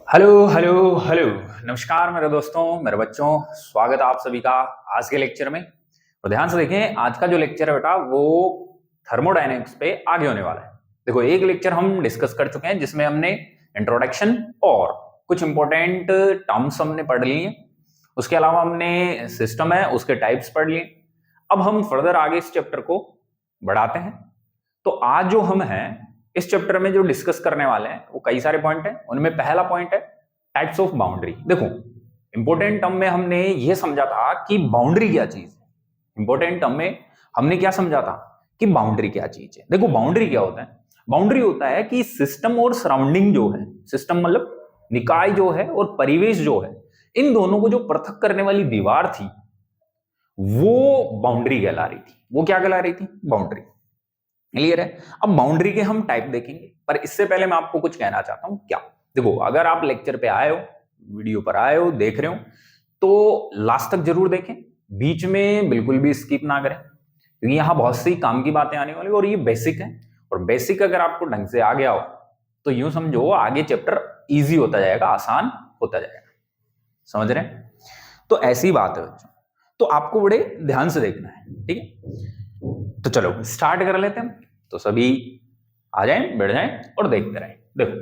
Hello hello hello. नमस्कार मेरे दोस्तों, मेरे बच्चों, स्वागत है आप सभी का आज के लेक्चर में। तो ध्यान से देखें, आज का जो लेक्चर है बेटा वो थर्मोडायनेमिक्स पे आगे होने वाला है। देखो, एक लेक्चर हम डिस्कस कर चुके हैं जिसमें हमने इंट्रोडक्शन और कुछ इंपॉर्टेंट टर्म्स हमने पढ़ लिए हैं। उसके अलावा हमने सिस्टम है उसके टाइप्स पढ़ लिए। अब हम फर्दर आगे इस चैप्टर को बढ़ाते हैं। तो आज जो हम हैं इस चैप्टर में जो डिस्कस करने वाले हैं वो कई सारे पॉइंट हैं। उनमें पहला पॉइंट है टाइप्स ऑफ बाउंड्री। देखो, इंपॉर्टेंट टर्म में हमने ये समझा था कि बाउंड्री क्या चीज है। इंपॉर्टेंट टर्म में हमने क्या समझा था कि बाउंड्री क्या चीज है। देखो, बाउंड्री क्या होता है? बाउंड्री होता है कि सिस्टम और सराउंडिंग जो है, सिस्टम मतलब निकाय जो है और परिवेश जो है, इन दोनों को जो पृथक करने वाली दीवार थी वो बाउंड्री कहला रही थी। वो क्या कहला रही थी? बाउंड्री। क्लियर है? अब बाउंड्री के हम टाइप देखेंगे, पर इससे पहले मैं आपको कुछ कहना चाहता हूं। क्या? देखो, अगर आप लेक्चर पे आए हो, वीडियो पर आए हो, देख रहे हो, तो लास्ट तक जरूर देखें, बीच में बिल्कुल भी स्किप ना करें, क्योंकि यहां बहुत सी काम की बातें आने वाली और ये बेसिक है। और बेसिक अगर आपको ढंग से आ गया हो तो यूं समझो आगे चैप्टर इजी होता जाएगा, आसान होता जाएगा। समझ रहे हैं? तो ऐसी बात है बच्चों, तो आपको बड़े ध्यान से देखना है, ठीक है? तो चलो स्टार्ट कर लेते हैं। तो सभी आ जाएं, बैठ जाएं और देखते रहें। देखो,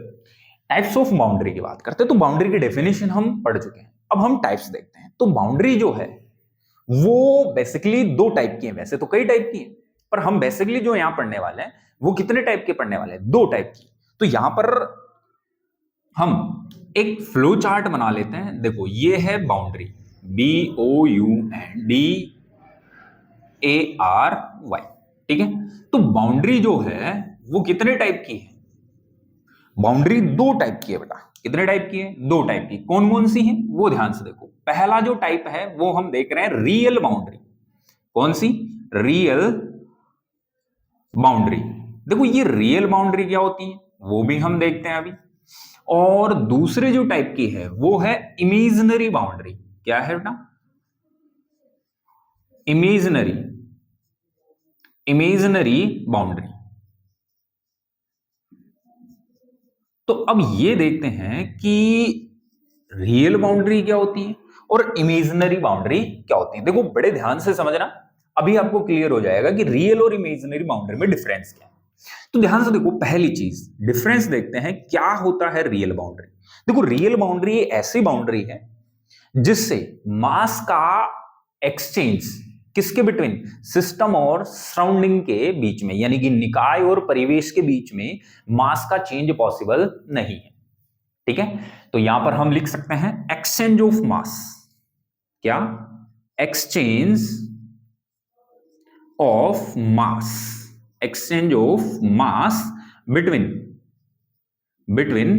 टाइप्स ऑफ बाउंड्री की बात करते हैं। तो बाउंड्री की डेफिनेशन हम पढ़ चुके हैं, अब हम टाइप्स देखते हैं। तो बाउंड्री जो है वो बेसिकली दो टाइप की है। वैसे तो कई टाइप की है, पर हम बेसिकली जो यहां पढ़ने वाले हैं वो कितने टाइप के पढ़ने वाले हैं? दो टाइप की। तो यहां पर हम एक फ्लो चार्ट बना लेते हैं। देखो, ये है बाउंड्री, BOUNDARY, ठीक है? तो बाउंड्री जो है वो कितने टाइप की है? बाउंड्री दो टाइप की है बेटा। कितने टाइप की है? दो टाइप की। कौन कौन सी है वो ध्यान से देखो। पहला जो टाइप है वो हम देख रहे हैं रियल बाउंड्री। कौन सी? Real boundary. देखो, ये रियल बाउंड्री क्या होती है वो भी हम देखते हैं अभी। और दूसरे जो टाइप की है वो है इमेजिनरी बाउंड्री। क्या है बेटा? Imaginary, imaginary boundary. तो अब ये देखते हैं कि रियल बाउंड्री क्या होती है और इमेजिनरी बाउंड्री क्या होती है। देखो, बड़े ध्यान से समझना, अभी आपको क्लियर हो जाएगा कि रियल और इमेजिनरी बाउंड्री में डिफरेंस क्या है। तो ध्यान से देखो, पहली चीज डिफरेंस देखते हैं, क्या होता है रियल बाउंड्री। देखो, रियल बाउंड्री ऐसी बाउंड्री है जिससे मास का एक्सचेंज किसके बिटवीन? सिस्टम और सराउंडिंग के बीच में, यानी कि निकाय और परिवेश के बीच में मास का चेंज पॉसिबल नहीं है। ठीक है? तो यहां पर हम लिख सकते हैं एक्सचेंज ऑफ मास। क्या? Exchange of mass, exchange of mass between between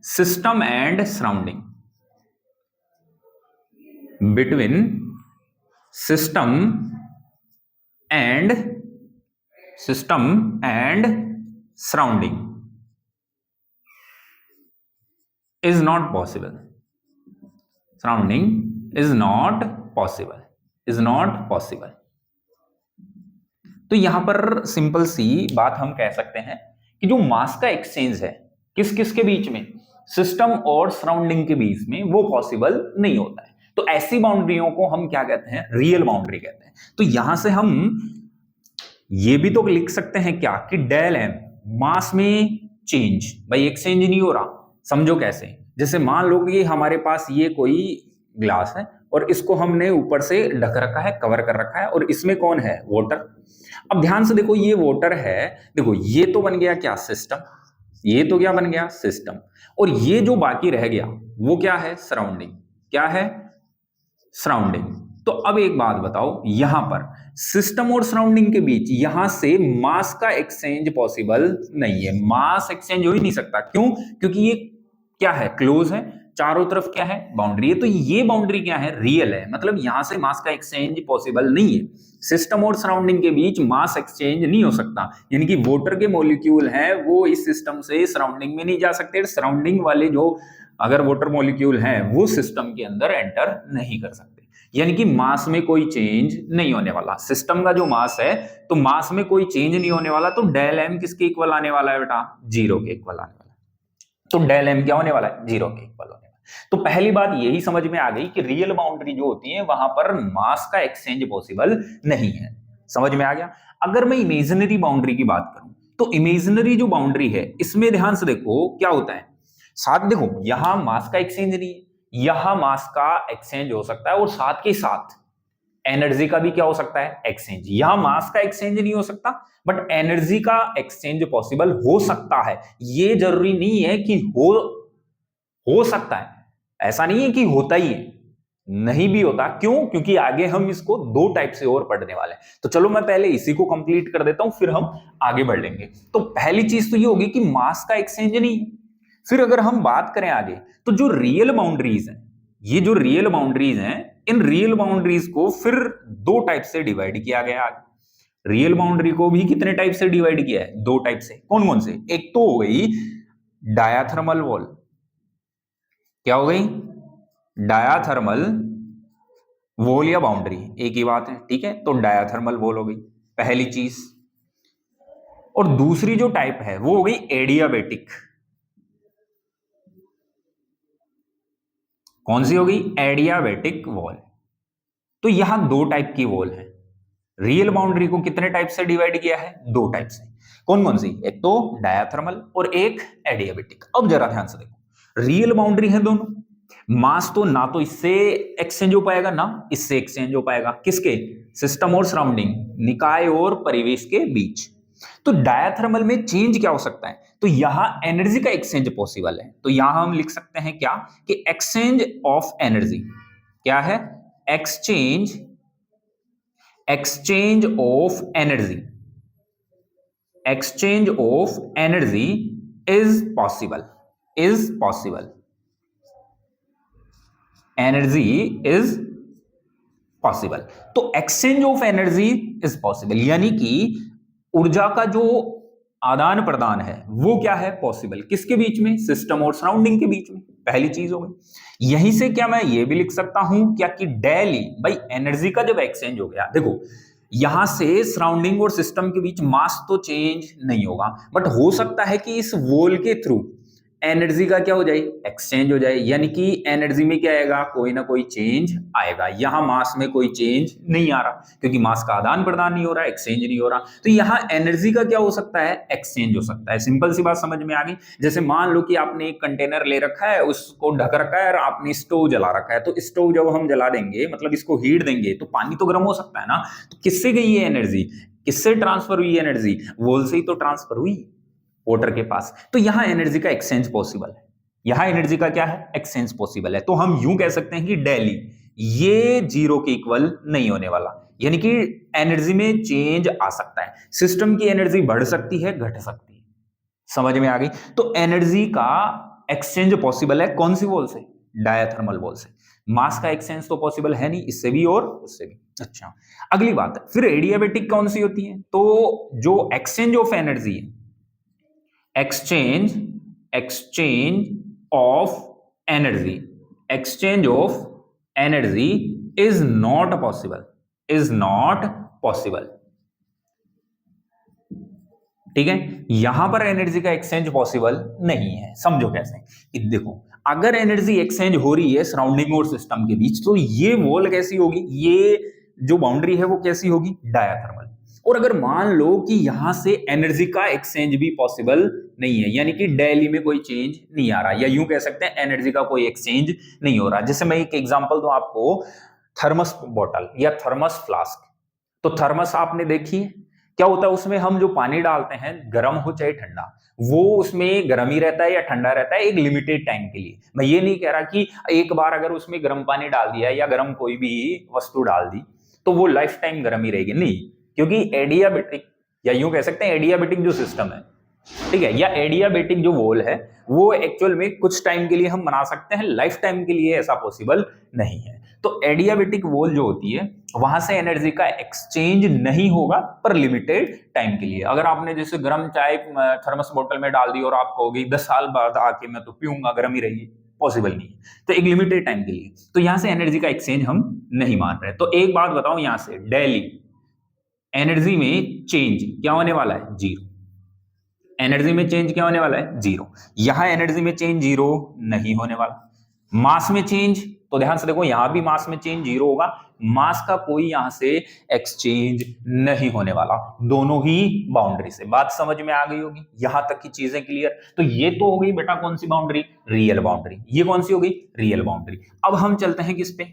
system and surrounding, between system and surrounding is not possible. Surrounding is not possible, is not possible. तो यहां पर सिंपल सी बात हम कह सकते हैं कि जो मास का एक्सचेंज है किस किस के बीच में? सिस्टम और सराउंडिंग के बीच में, वो पॉसिबल नहीं होता है। तो ऐसी बाउंड्रियों को हम क्या कहते हैं? रियल बाउंड्री कहते हैं। तो यहां से हम ये भी तो लिख सकते हैं क्या कि डेल एम मास में चेंज, भाई एक्सचेंज नहीं हो रहा। समझो कैसे? जैसे मान लो कि हमारे पास ये कोई ग्लास है और इसको हमने ऊपर से ढक रखा है, कवर कर रखा है, और इसमें कौन है? वाटर। अब ध्यान से देखो, ये वाटर है। देखो, ये तो बन गया क्या? सिस्टम। ये तो क्या बन गया? सिस्टम। और ये जो बाकी रह गया वो क्या है? सराउंडिंग। क्या है? सराउंडिंग। तो अब एक बात बताओ, यहां पर सिस्टम और सराउंडिंग के बीच यहां से मास का एक्सचेंज पॉसिबल नहीं है। मास एक्सचेंज हो ही नहीं सकता। क्यों? क्योंकि ये क्या है? क्लोज है, चारों तरफ क्या है? बाउंड्री है। तो ये बाउंड्री क्या है? रियल है, मतलब यहां से मास का एक्सचेंज पॉसिबल नहीं है। सिस्टम और सराउंडिंग के बीच मास एक्सचेंज नहीं हो सकता, यानी कि वाटर के मॉलिक्यूल हैं वो इस सिस्टम से सराउंडिंग में नहीं जा सकते। सराउंडिंग वाले जो अगर वाटर मॉलिक्यूल हैं वो सिस्टम के अंदर एंटर नहीं कर सकते। यानी कि मास में कोई चेंज नहीं होने वाला। सिस्टम का जो मास है, तो मास में कोई चेंज नहीं होने वाला। तो डेल एम किसके इक्वल आने वाला है बेटा? जीरो के इक्वल आने वाला है। तो डेल एम क्या होने वाला है, 0 के इक्वल होने वाला है। तो पहली बात यही समझ में आ गई कि रियल बाउंड्री जो होती है वहां पर मास का एक्सचेंज पॉसिबल नहीं है। समझ में आ गया। अगर मैं इमेजिनरी बाउंड्री की बात करूं तो इमेजिनरी जो बाउंड्री है इसमें ध्यान से देखो क्या होता है। साथ देखो यहां मास का एक्सचेंज नहीं है, यहां मास का एक्सचेंज हो सकता है और साथ के साथ एनर्जी का भी क्या हो सकता है, एक्सचेंज। यहां मास का एक्सचेंज नहीं हो सकता बट एनर्जी का एक्सचेंज पॉसिबल हो सकता है। ये जरूरी नहीं है कि हो सकता है, ऐसा नहीं है कि होता ही है, नहीं भी होता। क्यों? क्योंकि आगे हम इसको दो टाइप से और पढ़ने वाले हैं। तो चलो मैं पहले इसी को कंप्लीट कर देता हूं, फिर हम आगे बढ़ लेंगे। तो पहली चीज तो ये होगी कि मास का एक्सचेंज नहीं। फिर अगर हम बात करें आगे तो जो रियल बाउंड्रीज हैं, ये जो रियल बाउंड्रीज हैं, इन रियल बाउंड्रीज को फिर दो टाइप से डिवाइड किया गया आगे। रियल बाउंड्री को भी कितने टाइप से डिवाइड किया है, दो टाइप से। कौन कौन से? एक तो हो गई डायाथर्मल वॉल। क्या हो गई? डायाथर्मल वॉल या बाउंड्री एक ही बात है, ठीक है। तो डायाथर्मल वॉल हो गई पहली चीज। और दूसरी जो टाइप है वो हो गई एडियाबेटिक। कौन सी हो गई? Adiabatic wall. तो यहां दो टाइप की वॉल है। रियल बाउंड्री को कितने टाइप से डिवाइड किया है? दो टाइप से। कौन कौन सी? एक तो डायाथर्मल और एक एडियाबेटिक। अब जरा ध्यान से देखो, रियल बाउंड्री है दोनों। मास तो ना तो इससे एक्सचेंज हो पाएगा ना इससे एक्सचेंज हो पाएगा। किसके? सिस्टम और सराउंडिंग, निकाय और परिवेश के बीच। तो डायाथर्मल में चेंज क्या हो सकता है? तो यहां एनर्जी का एक्सचेंज पॉसिबल है। तो यहां हम लिख सकते हैं क्या कि एक्सचेंज ऑफ एनर्जी। क्या है? Exchange of energy. Exchange of energy is possible. Energy is possible. तो exchange of energy is possible, यानी कि ऊर्जा का जो आदान प्रदान है वो क्या है? पॉसिबल। किसके बीच में? सिस्टम और सराउंडिंग के बीच में। पहली चीज हो गई। यहीं से क्या मैं ये भी लिख सकता हूं क्या कि डेली भाई एनर्जी का जब एक्सचेंज हो गया, देखो यहां से सराउंडिंग और सिस्टम के बीच मास तो चेंज नहीं होगा बट हो सकता है कि इस वॉल के थ्रू एनर्जी का क्या हो जाए? एक्सचेंज हो जाए। यानी कि एनर्जी में क्या आएगा? कोई ना कोई चेंज आएगा। यहां मास में कोई चेंज नहीं आ रहा क्योंकि मास का आदान प्रदान नहीं हो रहा, एक्सचेंज नहीं हो रहा। तो यहां एनर्जी का क्या हो सकता है? एक्सचेंज हो सकता है। सिंपल सी बात समझ में आ गई। जैसे मान लो कि आपने एक कंटेनर ले रखा है, उसको ढक रखा है और आपने स्टोव जला रखा है। तो स्टोव जब हम जला देंगे, मतलब इसको हीट देंगे, तो पानी तो गर्म हो सकता है ना। तो किससे गई है एनर्जी? किससे ट्रांसफर हुई एनर्जी? वॉल से ही तो ट्रांसफर हुई, वाटर के पास। तो यहां एनर्जी का एक्सचेंज पॉसिबल है। यहां एनर्जी का क्या है? एक्सचेंज पॉसिबल है। तो हम यूं कह सकते हैं कि डेली ये 0 के इक्वल नहीं होने वाला, यानी कि एनर्जी में चेंज आ सकता है। सिस्टम की एनर्जी बढ़ सकती है, घट सकती है। समझ में आ गई। तो एनर्जी का एक्सचेंज पॉसिबल है कौन सी वॉल से? डायाथर्मल वॉल से। मास का एक्सचेंज तो पॉसिबल है नहीं, इससे भी और उससे भी। अच्छा, अगली बात है फिर एडियाबेटिक कौन सी होती है? तो जो एक्सचेंज ऑफ एनर्जी है, exchange of energy is not possible। ठीक है, यहां पर एनर्जी का एक्सचेंज पॉसिबल नहीं है। समझो कैसे कि देखो अगर एनर्जी एक्सचेंज हो रही है सराउंडिंग और सिस्टम के बीच, तो ये वॉल कैसी होगी? ये जो बाउंड्री है वो कैसी होगी? डायाथर्मल। और अगर मान लो कि यहां से एनर्जी का एक्सचेंज भी पॉसिबल नहीं है, यानी कि डेली में कोई चेंज नहीं आ रहा, या यूं कह सकते हैं एनर्जी का कोई एक्सचेंज नहीं हो रहा। जैसे मैं एक एग्जांपल दूं आपको, थर्मस बॉटल या थर्मस फ्लास्क। तो थर्मस आपने देखी है, क्या होता है उसमें हम जो पानी डालते हैं, गर्म हो चाहे ठंडा, वो उसमें गर्म ही रहता है या ठंडा रहता है एक लिमिटेड टाइम के लिए। मैं ये नहीं कह रहा कि एक बार अगर उसमें गर्म पानी डाल दिया या गर्म कोई भी वस्तु डाल दी तो वो लाइफ टाइम गर्म ही रहेगी, नहीं। क्योंकि एडियाबेटिक, या यूं कह सकते हैं एडियाबेटिक जो सिस्टम है, ठीक है, या एडियाबेटिक जो वॉल है, वो एक्चुअल में कुछ टाइम के लिए हम बना सकते हैं, लाइफ टाइम के लिए ऐसा पॉसिबल नहीं है। तो एडियाबेटिक वॉल जो होती है वहां से एनर्जी का एक्सचेंज नहीं होगा पर लिमिटेड टाइम के लिए। अगर आपने जैसे गर्म चाय थर्मस बोतल में डाल दी और आप कहोगे 10 साल बाद आके मैं तो पीऊंगा, गर्म ही रहेगी, पॉसिबल नहीं है। तो एक लिमिटेड टाइम के लिए, तो यहां से एनर्जी का एक्सचेंज हम नहीं मान रहे। तो एक बात बताओ, यहां से डेली एनर्जी में चेंज क्या होने वाला है? 0। एनर्जी में चेंज क्या होने वाला है, जीरो। यहां एनर्जी में चेंज जीरो नहीं होने वाला। मास में चेंज, तो ध्यान से देखो यहां भी मास में चेंज जीरो होगा, मास का कोई यहां से एक्सचेंज नहीं होने वाला, दोनों ही बाउंड्री से। बात समझ में आ गई होगी, यहां तक की चीजें क्लियर। तो ये तो हो गई बेटा कौन सी बाउंड्री, रियल बाउंड्री। ये कौन सी हो गई, रियल बाउंड्री। अब हम चलते हैं किस पे,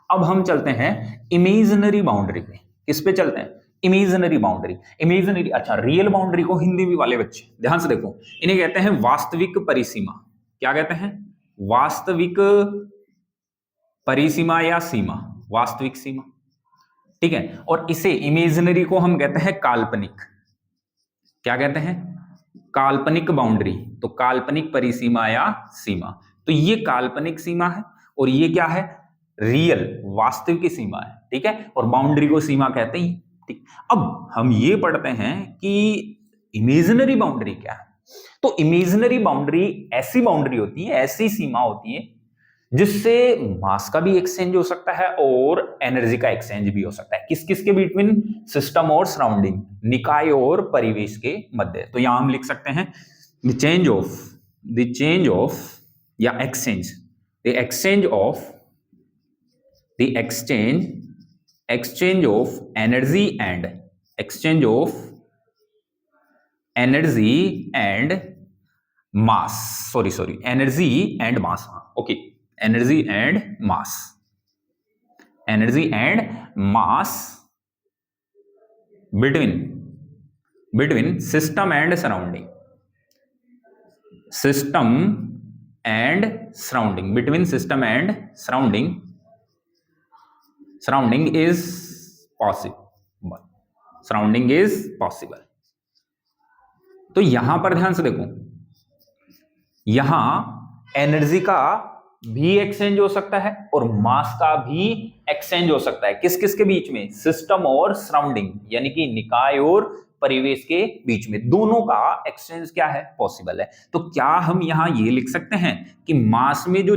अब हम चलते हैं इमेजिनरी बाउंड्री पे। किस पे चलते हैं, इमेजिनरी बाउंड्री। इमेजिनरी, अच्छा रियल बाउंड्री को हिंदी भी वाले बच्चे ध्यान से देखो, इन्हें कहते हैं वास्तविक परिसीमा। क्या कहते हैं, वास्तविक परिसीमा या सीमा, वास्तविक सीमा, ठीक है। और इसे इमेजिनरी को हम कहते हैं काल्पनिक। क्या कहते हैं, काल्पनिक बाउंड्री। तो काल्पनिक परिसीमा या सीमा, तो ये काल्पनिक सीमा है और ये क्या है, रियल वास्तविक सीमा है, ठीक है। और बाउंड्री को सीमा कहते हैं, ठीक। अब हम ये पढ़ते हैं कि इमेजिनरी बाउंड्री क्या है। तो इमेजिनरी बाउंड्री ऐसी बाउंड्री होती है, ऐसी सीमा होती है जिससे मास का भी एक्सचेंज हो सकता है और एनर्जी का एक्सचेंज भी हो सकता है। किस किस के बीटवीन, सिस्टम और सराउंडिंग, निकाय और परिवेश के मध्य। तो यहां हम लिख सकते हैं द चेंज ऑफ या exchange, the exchange of energy and mass, energy and mass, okay, energy and mass between system and surrounding, between system and surrounding is possible. तो यहां पर ध्यान से देखो, यहां एनर्जी का भी एक्सचेंज हो सकता है और मास का भी एक्सचेंज हो सकता है। किस किस के बीच में, सिस्टम और सराउंडिंग, यानी कि निकाय और परिवेश के बीच में, दोनों का एक्सचेंज क्या है, पॉसिबल है। तो क्या हम यहां ये लिख सकते हैं कि मास में जो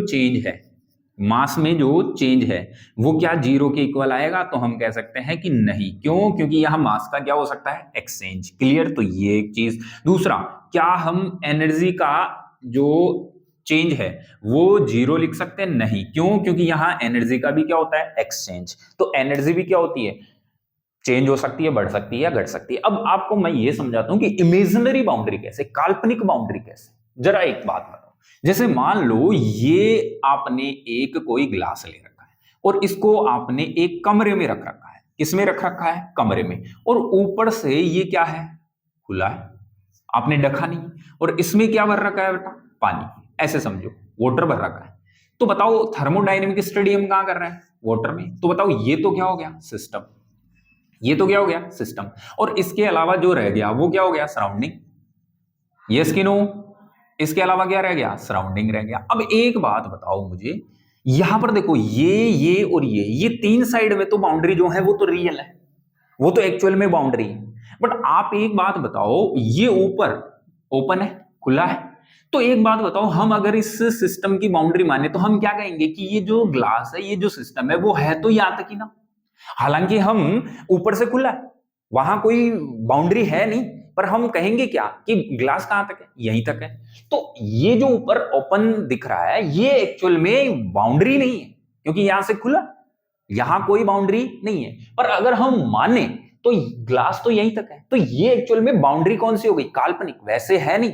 चेंज है वो क्या जीरो के इक्वल आएगा, तो हम कह सकते हैं कि नहीं। क्यों, क्योंकि यहां मास का क्या हो सकता है, एक्सचेंज। क्लियर, तो ये एक चीज। दूसरा, क्या हम एनर्जी का जो चेंज है वो जीरो लिख सकते हैं, नहीं। क्यों, क्योंकि यहां एनर्जी का भी क्या होता है, एक्सचेंज। तो एनर्जी भी क्या होती है, चेंज हो सकती है, बढ़ सकती है या घट सकती है। अब आपको मैं ये समझाता हूं कि इमेजिनरी बाउंड्री कैसे, काल्पनिक बाउंड्री कैसे। जरा एक बात बताओ, जैसे मान लो ये आपने एक कोई ग्लास ले रखा है और इसको आपने एक कमरे में रख रखा है। किसमें रख रखा है, कमरे में। और ऊपर से ये क्या है, खुला है, आपने ढका नहीं। और इसमें क्या भर रखा है बेटा, पानी, ऐसे समझो, वाटर भर रखा है। तो बताओ थर्मोडायनेमिक स्टडी हम कहां कर रहे हैं, वाटर में। तो बताओ ये तो क्या हो गया, सिस्टम। ये तो क्या हो गया, सिस्टम। और इसके अलावा जो रह गया वो क्या हो गया, सराउंडिंग। यस कि नो, इसके अलावा क्या रह गया, सराउंडिंग रह गया। अब एक बात बताओ मुझे, यहां पर देखो ये और ये तीन साइड में तो बाउंड्री जो है वो तो रियल है, वो तो एक्चुअल में बाउंड्री है। बट आप एक बात बताओ, ये ऊपर ओपन है, खुला है। तो एक बात बताओ, हम अगर इस सिस्टम की बाउंड्री माने तो हम क्या कहेंगे कि ये जो ग्लास है, ये जो सिस्टम है, वो है तो यहां तक ही ना। हालांकि हम ऊपर से खुला है, वहां कोई बाउंड्री है नहीं, पर हम कहेंगे क्या कि ग्लास कहां तक है, यहीं तक है। तो ये जो ऊपर ओपन दिख रहा है ये एक्चुअल में बाउंड्री नहीं है, क्योंकि यहां से खुला, यहां कोई बाउंड्री नहीं है। पर अगर हम माने तो ग्लास तो यहीं तक है, तो ये एक्चुअल में बाउंड्री कौन सी हो गई, काल्पनिक, वैसे है नहीं।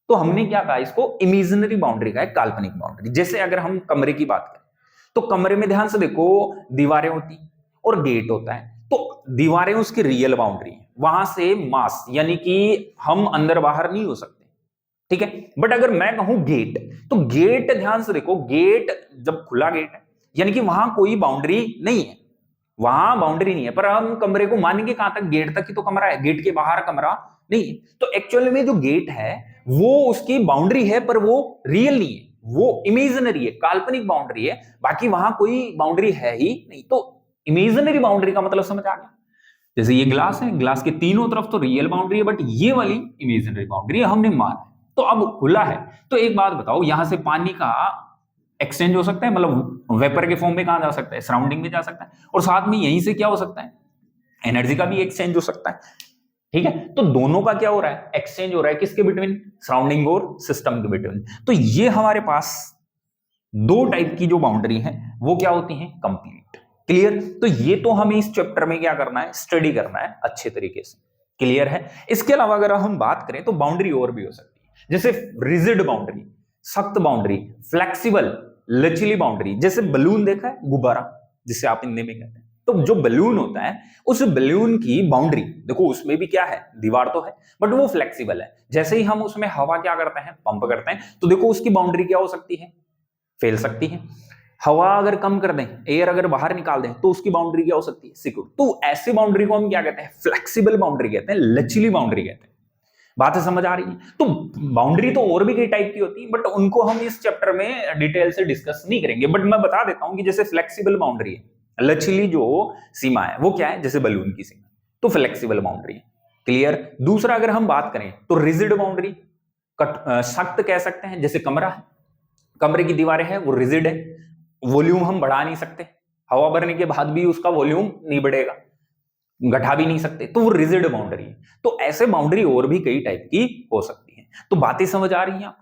तो हमने क्या कहा, इसको इमेजिनरी बाउंड्री का है, काल्पनिक बाउंड्री। जैसे अगर हम कमरे की बात करें तो कमरे में ध्यान से देखो, दीवारें होती और गेट होता है। तो दीवारें उसकी रियल बाउंड्री है, वहां से मास, यानी कि हम अंदर बाहर नहीं हो सकते, ठीक है। बट अगर मैं कहूं गेट, तो गेट ध्यान से देखो, गेट जब खुला गेट है यानी कि वहां कोई बाउंड्री नहीं है, वहां बाउंड्री नहीं है। पर हम कमरे को मानेंगे कहां तक, गेट तक ही तो कमरा है, गेट के बाहर कमरा नहीं है। तो एक्चुअल में जो गेट है वो उसकी बाउंड्री है, पर वो रियल नहीं है, वो इमेजिनरी है, काल्पनिक बाउंड्री है। बाकी वहां कोई बाउंड्री है ही नहीं। तो इमेजिनरी बाउंड्री का मतलब समझ आ गया। जैसे ये ग्लास है, ग्लास के तीनों तरफ तो रियल बाउंड्री है, बट ये वाली इमेजिनरी बाउंड्री है, हमने माना है। तो अब खुला है, तो एक बात बताओ, यहां से पानी का एक्सचेंज हो सकता है, मतलब वेपर के फॉर्म में कहां जा सकता है, सराउंडिंग में जा सकता है। और साथ में यहीं से क्या हो सकता है, एनर्जी का भी एक्सचेंज हो सकता है, ठीक है, तो दोनों का क्या हो रहा है, एक्सचेंज हो रहा है, किसके बिटवीन, सराउंडिंग और सिस्टम के बिटवीन। तो ये हमारे पास दो टाइप की जो बाउंड्री है वो क्या होती है, कंप्लीट। क्लियर, तो ये तो हमें इस चैप्टर में क्या करना है, स्टडी करना है अच्छे तरीके से। क्लियर है। इसके अलावा अगर हम बात करें तो बाउंड्री और भी हो सकती है, जैसे रिजिड बाउंड्री, सख्त बाउंड्री, फ्लेक्सिबल, लचीली बाउंड्री। जैसे बलून देखा है, गुब्बारा जिसे आप हिंदी में कहते हैं, तो जो बलून होता है उस बलून की बाउंड्री देखो, उसमें भी क्या है, दीवार तो है बट वो फ्लेक्सिबल है। जैसे ही हम उसमें हवा क्या करते हैं, पंप करते हैं, तो देखो उसकी बाउंड्री क्या हो सकती है, फैल सकती है। हवा अगर कम कर दें, एयर अगर बाहर निकाल दें, तो उसकी बाउंड्री क्या हो सकती है, सिक्योर। तो ऐसी बाउंड्री को हम क्या कहते हैं, फ्लेक्सिबल बाउंड्री कहते हैं, लचीली बाउंड्री कहते हैं। बातें समझ आ रही है। तो बाउंड्री तो और भी कई टाइप की होती है बट उनको हम इस चैप्टर में डिटेल से डिस्कस नहीं करेंगे, बट मैं बता देता हूं कि जैसे फ्लेक्सिबल बाउंड्री है, लचीली जो सीमा है वो क्या है, जैसे बलून की सीमा, तो फ्लेक्सिबल बाउंड्री है। क्लियर। दूसरा अगर हम बात करें तो रिजिड बाउंड्री, सख्त कह सकते हैं, जैसे कमरा है, कमरे की दीवारें हैं वो रिजिड है, वॉल्यूम हम बढ़ा नहीं सकते, हवा भरने के बाद भी उसका वॉल्यूम नहीं बढ़ेगा, घटा भी नहीं सकते, तो वो रिजिड बाउंड्री है। तो ऐसे बाउंड्री और भी कई टाइप की हो सकती है। तो बातें समझ आ रही हैं आप।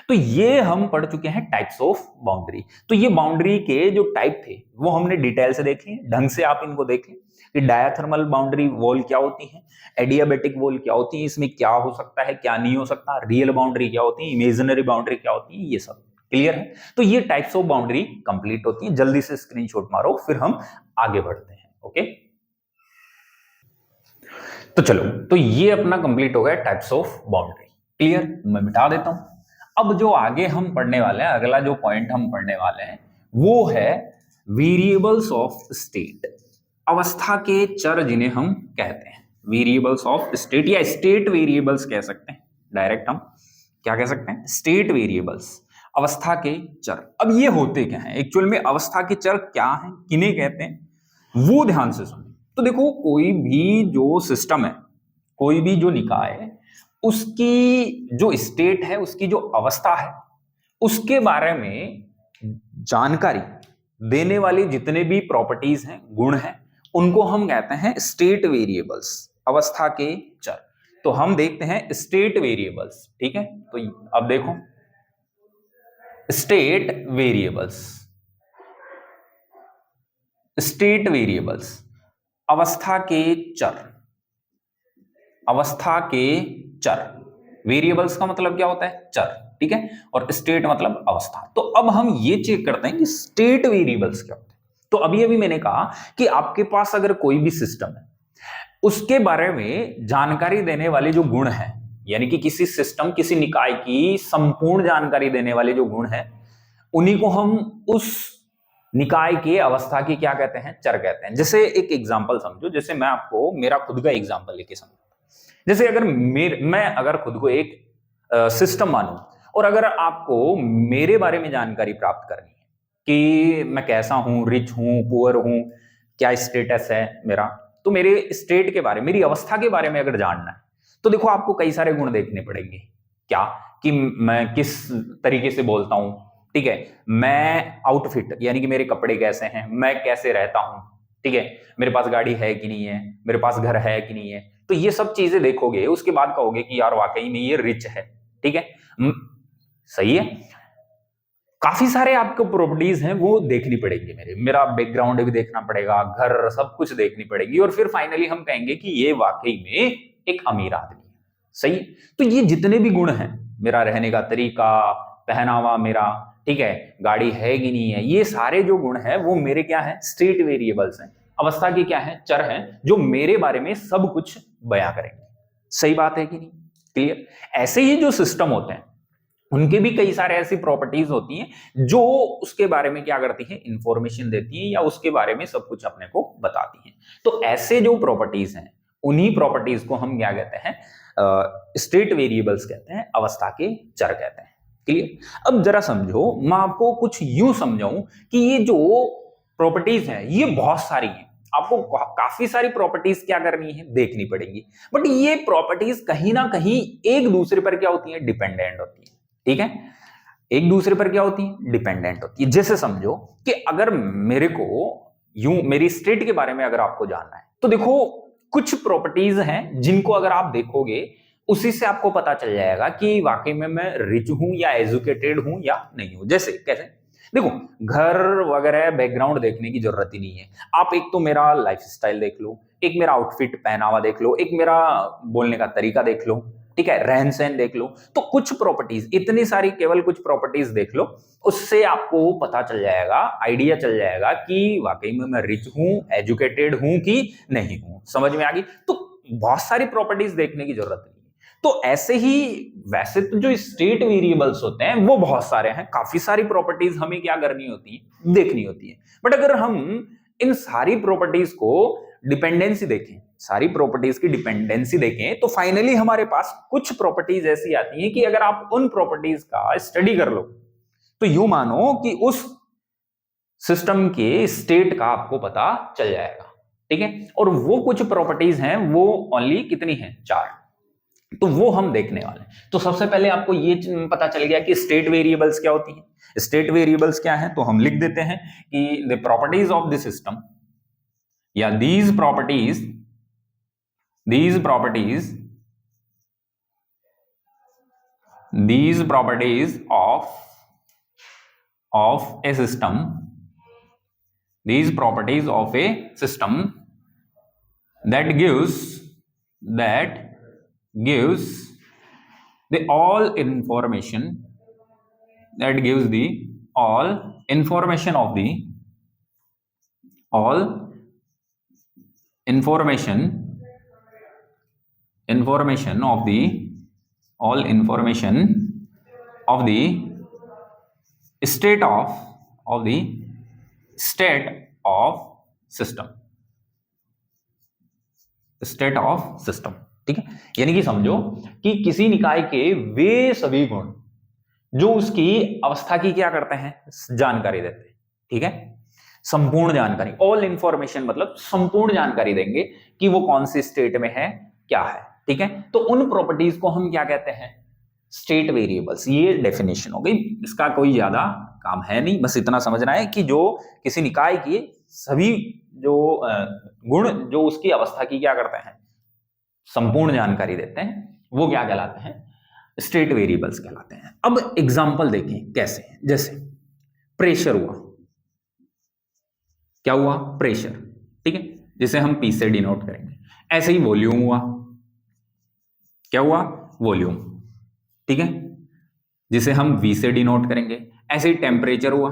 तो ये हम पढ़ चुके हैं टाइप्स ऑफ बाउंड्री। तो ये बाउंड्री के जो टाइप थे वो हमने डिटेल से देखे, ढंग से आप इनको देखें कि डायाथर्मल बाउंड्री वॉल क्या होती है, एडियाबेटिक वॉल क्या होती है, इसमें क्या हो सकता है क्या नहीं हो सकता, रियल बाउंड्री क्या होती है, इमेजिनरी बाउंड्री क्या होती है, ये सब क्लियर है। तो ये टाइप्स ऑफ बाउंड्री कंप्लीट होती है। जल्दी से स्क्रीनशॉट मारो, फिर हम आगे बढ़ते हैं। ओके, तो चलो, तो ये अपना कंप्लीट हो गया टाइप्स ऑफ बाउंड्री। क्लियर, मैं मिटा देता हूं। अब जो आगे हम पढ़ने वाले हैं, अगला जो पॉइंट हम पढ़ने वाले हैं वो है वेरिएबल्स ऑफ स्टेट, अवस्था के चर जिन्हें हम कहते हैं वेरिएबल्स ऑफ स्टेट, या स्टेट वेरिएबल्स कह सकते हैं। डायरेक्ट हम क्या कह सकते हैं, स्टेट वेरिएबल्स, अवस्था के चर। अब ये होते क्या हैं एक्चुअल में, अवस्था के चर क्या हैं, किन्हें कहते हैं, वो ध्यान से सुनो। तो देखो, कोई भी जो सिस्टम है, कोई भी जो निकाय है, उसकी जो स्टेट है, उसकी जो अवस्था है, उसके बारे में जानकारी देने वाली जितने भी प्रॉपर्टीज हैं, गुण हैं, उनको हम कहते हैं स्टेट वेरिएबल्स, अवस्था के चर। तो हम देखते हैं स्टेट वेरिएबल्स। ठीक है, तो अब देखो स्टेट वेरिएबल्स, स्टेट वेरिएबल्स, अवस्था के चर, अवस्था के चर। वेरिएबल्स का मतलब क्या होता है, चर। ठीक है, और स्टेट मतलब अवस्था। तो अब हम ये चेक करते हैं कि स्टेट वेरिएबल्स क्या होते हैं। तो अभी मैंने कहा कि आपके पास अगर कोई भी सिस्टम है, उसके बारे में जानकारी देने वाले जो गुण हैं, यानी कि किसी सिस्टम, किसी निकाय की संपूर्ण जानकारी देने वाले जो गुण हैं, उन्हीं को हम उस निकाय के अवस्था की क्या कहते हैं, चर कहते हैं। जैसे एक एग्जांपल समझो, जैसे मैं आपको मेरा खुद का एग्जांपल लेके समझो। जैसे अगर मैं अगर खुद को एक सिस्टम मानूं और अगर आपको मेरे बारे में जानकारी प्राप्त करनी है कि मैं कैसा हूं, रिच हूं, पुअर हूं, क्या स्टेटस है मेरा, तो मेरे स्टेट के बारे में, मेरी अवस्था के बारे में अगर जानना है, तो देखो आपको कई सारे गुण देखने पड़ेंगे। क्या, कि मैं किस तरीके से बोलता हूं, ठीक है, मैं आउटफिट यानी कि मेरे कपड़े कैसे हैं, मैं कैसे रहता हूं, ठीक है, मेरे पास गाड़ी है कि नहीं है, मेरे पास घर है कि नहीं है। तो ये सब चीजें देखोगे, उसके बाद कहोगे कि यार वाकई में ये रिच है। ठीक है, सही है। काफी सारे आपको प्रॉपर्टीज हैं वो देखनी पड़ेगी, मेरा बैकग्राउंड भी देखना पड़ेगा, घर, सब कुछ देखनी पड़ेगी, और फिर फाइनली हम कहेंगे कि ये वाकई में एक अमीर आदमी है। सही। तो ये जितने भी गुण हैं, मेरा रहने का तरीका, पहनावा मेरा, ठीक है, गाड़ी है कि नहीं है, ये सारे जो गुण हैं वो मेरे क्या है, स्टेट वेरिएबल्स हैं, अवस्था के क्या है, चर हैं, जो मेरे बारे में सब कुछ बयां करेंगे। सही बात है कि नहीं। क्लियर। ऐसे ही जो सिस्टम होते हैं उनके भी कई सारे ऐसी प्रॉपर्टीज होती हैं जो उसके बारे में क्या करती हैं, इंफॉर्मेशन देती हैं, या उसके बारे में सब कुछ अपने को बताती हैं। तो ऐसे जो प्रॉपर्टीज हैं, उन्हीं प्रॉपर्टीज को हम क्या कहते हैं, स्टेट वेरिएबल्स कहते हैं, अवस्था के चर कहते हैं। क्लियर। अब जरा समझो, मैं आपको कुछ यूं समझाऊं कि ये जो प्रॉपर्टीज हैं ये बहुत सारी हैं, आपको काफी सारी प्रॉपर्टीज क्या करनी है, देखनी पड़ेगी, बट ये प्रॉपर्टीज कहीं ना कहीं एक दूसरे पर क्या होती है, डिपेंडेंट होती है। ठीक है, एक दूसरे पर क्या होती है, डिपेंडेंट होती है। जैसे समझो कि अगर मेरे को यूं, मेरी स्टेट के बारे में अगर आपको जानना है, तो देखो कुछ प्रॉपर्टीज हैं जिनको अगर आप देखोगे उसी से आपको पता चल जाएगा कि वाकई में मैं रिच हूं या एजुकेटेड हूं या नहीं हूं। जैसे कैसे, देखो घर वगैरह बैकग्राउंड देखने की जरूरत ही नहीं है। आप एक तो मेरा लाइफस्टाइल देख लो, एक मेरा आउटफिट पहनावा देख लो, एक मेरा बोलने का तरीका देख लो, ठीक है, रहन सहन देख लो। तो कुछ प्रॉपर्टीज, इतनी सारी केवल कुछ प्रॉपर्टीज देख लो, उससे आपको पता चल जाएगा, आइडिया चल जाएगा कि वाकई में मैं रिच हूं, एजुकेटेड हूं कि नहीं हूं। समझ में आ गई? तो बहुत सारी प्रॉपर्टीज देखने की जरूरत नहीं है। तो ऐसे ही वैसे तो जो स्टेट वेरिएबल्स होते हैं वो बहुत सारे हैं, काफी सारी प्रॉपर्टीज हमें क्या करनी होती है, देखनी होती है। बट अगर हम इन सारी प्रॉपर्टीज को डिपेंडेंसी देखें, सारी प्रॉपर्टीज की डिपेंडेंसी देखें, तो फाइनली हमारे पास कुछ प्रॉपर्टीज ऐसी आती हैं कि अगर आप उन प्रॉपर्टीज का स्टडी कर लो तो यूं मानो कि उस सिस्टम के स्टेट का आपको पता चल जाएगा, ठीक है। और वो कुछ प्रॉपर्टीज हैं, वो ओनली कितनी हैं, 4। तो वो हम देखने वाले हैं। तो सबसे पहले आपको ये पता चल गया कि स्टेट वेरिएबल्स क्या होती हैं। स्टेट वेरिएबल्स क्या हैं, तो हम लिख देते हैं कि the properties of the system या these properties of a system, these properties of a system that gives the all information, that gives the all information of the all information of the state of system, ठीक है। यानी कि समझो कि किसी निकाय के वे सभी गुण जो उसकी अवस्था की क्या करते हैं, जानकारी देते हैं, ठीक है। संपूर्ण जानकारी, ऑल इंफॉर्मेशन मतलब संपूर्ण जानकारी देंगे कि वो कौन सी स्टेट में है, क्या है, ठीक है। तो उन प्रॉपर्टीज को हम क्या कहते हैं, स्टेट वेरिएबल्स। ये डेफिनेशन हो गई, इसका कोई ज्यादा काम है नहीं, बस इतना समझना है कि जो किसी निकाय की सभी जो गुण जो उसकी अवस्था की क्या करते हैं, संपूर्ण जानकारी देते हैं, वो क्या कहलाते हैं, स्टेट वेरिएबल्स कहलाते हैं। अब एग्जांपल देखें कैसे, जैसे प्रेशर हुआ, क्या हुआ, प्रेशर, ठीक है, जिसे हम पी से डिनोट करेंगे। ऐसे ही वॉल्यूम हुआ, क्या हुआ, वॉल्यूम, ठीक है, जिसे हम वी से डिनोट करेंगे। ऐसे ही टेम्परेचर हुआ,